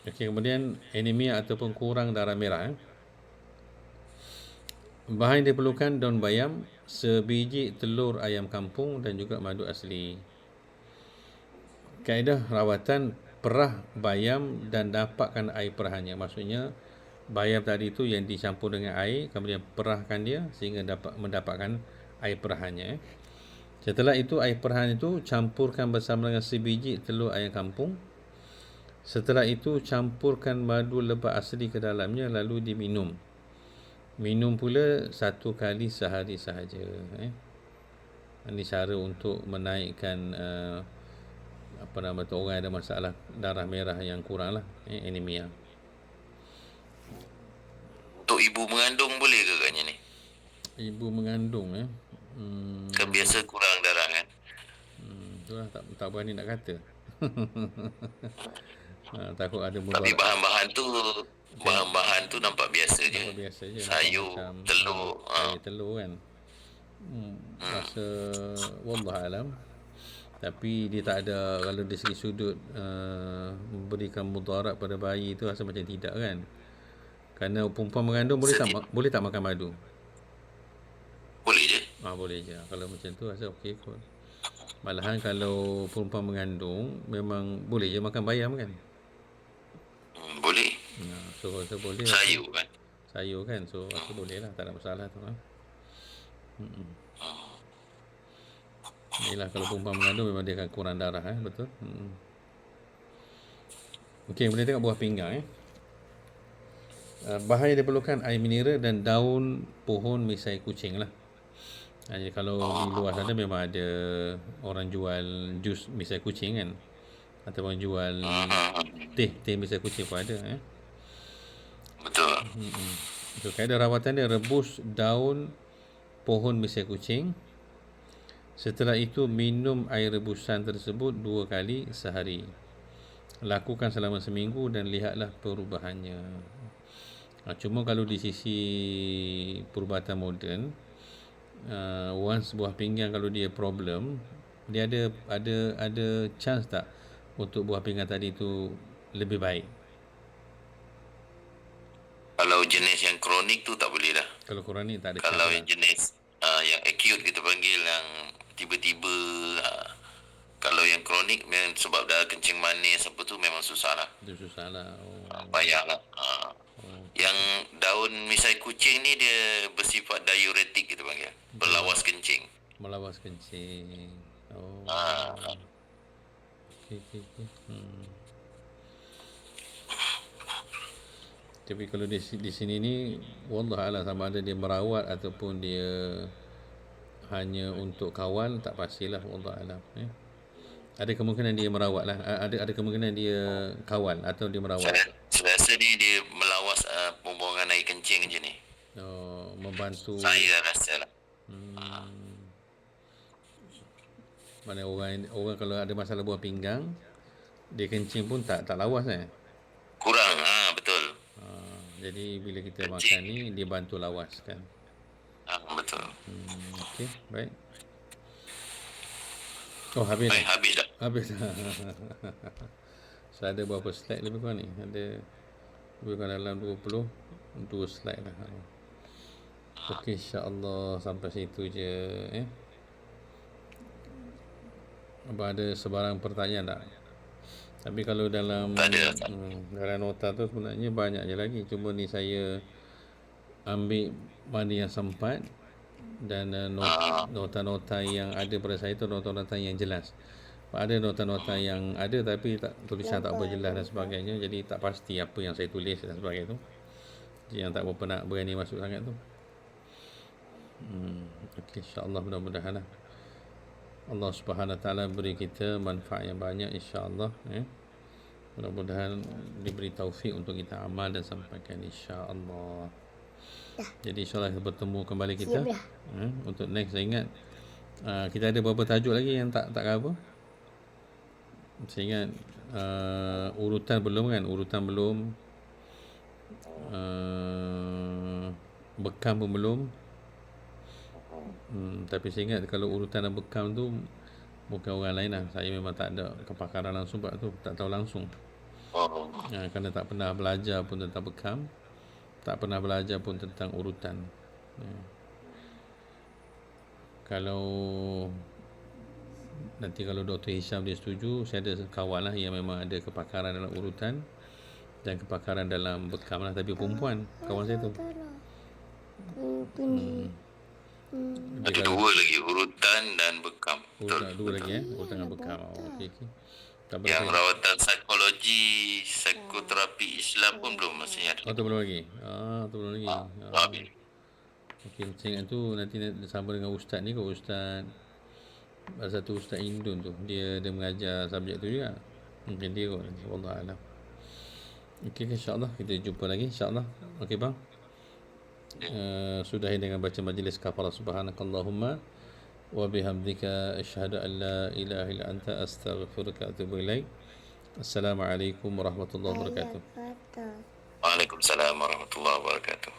Okey, kemudian anemia ataupun kurang darah merah. Bahan yang diperlukan daun bayam, sebiji telur ayam kampung dan juga madu asli. Kaedah rawatan, perah bayam dan dapatkan air perahannya. Maksudnya bayam tadi itu yang dicampur dengan air, kemudian perahkan dia sehingga dapat mendapatkan air perahannya. Setelah itu air perahan itu campurkan bersama dengan sebiji telur ayam kampung. Setelah itu campurkan madu lebah asli ke dalamnya lalu diminum. Minum pula 1 kali sehari sahaja. Ini cara untuk menaikkan orang ada masalah darah merah yang kurang lah, anemia. Untuk ibu mengandung boleh ke katnya ni? Ibu mengandung Kan biasa kurang darah kan? Itulah tak berani nak kata. Takut ada Tapi mudarat. bahan-bahan tu nampak biasa je. Nampak biasa je. Sayur, Macam, telur. sayur, telur kan. Rasa wallah alam. Tapi dia tak ada, kalau dari segi sudut memberikan mudarat pada bayi tu rasa macam tidak kan. Kerana perempuan mengandung boleh tak makan madu? Boleh je. Boleh je. Kalau macam tu rasa okey kot. Malahan kalau perempuan mengandung memang boleh je makan bayam kan. Boleh. So rasa boleh. Sayur kan? Sayur kan. So rasa boleh lah. Tak ada masalah tu. Inilah kalau perempuan mengandung memang dia akan kurang darah. Betul. Okey, kemudian tengok buah pinggang. Bahan yang diperlukan air mineral dan daun pohon misai kucing lah. Jadi kalau di luar sana memang ada orang jual jus misai kucing kan, ataupun jual teh misai kucing pun ada. Betul. So kaedah rawatan dia, rebus daun pohon misai kucing. Setelah itu minum air rebusan tersebut 2 kali sehari. Lakukan selama seminggu dan lihatlah perubahannya. Cuma kalau di sisi perubatan moden, once buah pinggang kalau dia problem, dia ada chance tak untuk buah pinggang tadi tu lebih baik? Kalau jenis yang kronik tu tak boleh dah. Kalau kronik tak ada. Kalau yang jenis yang acute kita panggil, yang tiba-tiba, kalau yang kronik memang sebab dah kencing manis apa tu memang susah lah. Itu susah lah. Payah lah. Yang daun misai kucing ni dia bersifat diuretik kita panggil, berlawas kencing. Melawas kencing. Okay. Tapi kalau di sini ni wallah alam, sama ada dia merawat ataupun dia hanya untuk kawal tak pastilah, wallah alam. Ada kemungkinan dia merawat lah, ada kemungkinan dia kawal atau dia merawat. Saya rasa dia melawas pembuangan air kencing je ni. Membantu. Saya rasa lah. Mana orang kalau ada masalah buah pinggang, dia kencing pun tak lawas Kurang, betul. Jadi bila kita makan ni dia bantu lawaskan. Betul. Okey, baik. Habis. Baik, habis dah. Habis dah. So ada berapa slide lebih kurang ni? Ada lebih kurang dalam 22 slide lah. Okey, insya-Allah sampai situ je. Apa ada sebarang pertanyaan tak? Tapi kalau dalam nota tu sebenarnya banyak je lagi. Cuma ni saya ambil mana yang sempat, dan nota-nota yang ada pada saya tu nota-nota yang jelas. Ada nota-nota yang ada tapi tulisan tak berjelas dan sebagainya, jadi tak pasti apa yang saya tulis dan sebagainya tu. Jadi yang tak berapa nak berani masuk sangat tu. Okey, insya-Allah mudah-mudahan lah Allah Subhanahu Wa Taala beri kita manfaat yang banyak insya-Allah. Mudah-mudahan diberi taufik untuk kita amal dan sampaikan insya-Allah. Jadi insya-Allah kita bertemu kembali kita. Siap dah. Untuk next saya ingat kita ada beberapa tajuk lagi yang tak cover. Saya ingat urutan belum kan? Urutan belum. Bekam pun belum. Tapi saya ingat kalau urutan dan bekam tu bukan orang lain lah. Saya memang tak ada kepakaran langsung sebab tu tak tahu langsung. Kerana tak pernah belajar pun tentang bekam, tak pernah belajar pun tentang urutan. Kalau nanti kalau Dr. Hisham dia setuju, saya ada kawan lah yang memang ada kepakaran dalam urutan dan kepakaran dalam bekam lah, tapi perempuan kawan saya tu. Ada dua lagi, urutan dan bekam. Dua lagi urutan dan bekam. Okey. Tak Yang boleh. rawatan psikologi, psikoterapi Islam pun belum masih ada. Tu belum lagi. Tu belum lagi. Habis. Okey, saya ingat tu nanti sama dengan ustaz ni, kalau ustaz ada satu ustaz Indon tu, dia mengajar subjek tu juga. Mungkin dia kot nanti, wallahu alam. Okey, insya-Allah kita jumpa lagi insya-Allah. Okey bang. Sudahi dengan baca majlis kafarah. Subhanakallahumma wa bihamdika asyhadu an la ilaha illa anta astaghfiruka wa atubu ilaik. Assalamualaikum warahmatullahi wabarakatuh. Waalaikumsalam warahmatullahi wabarakatuh.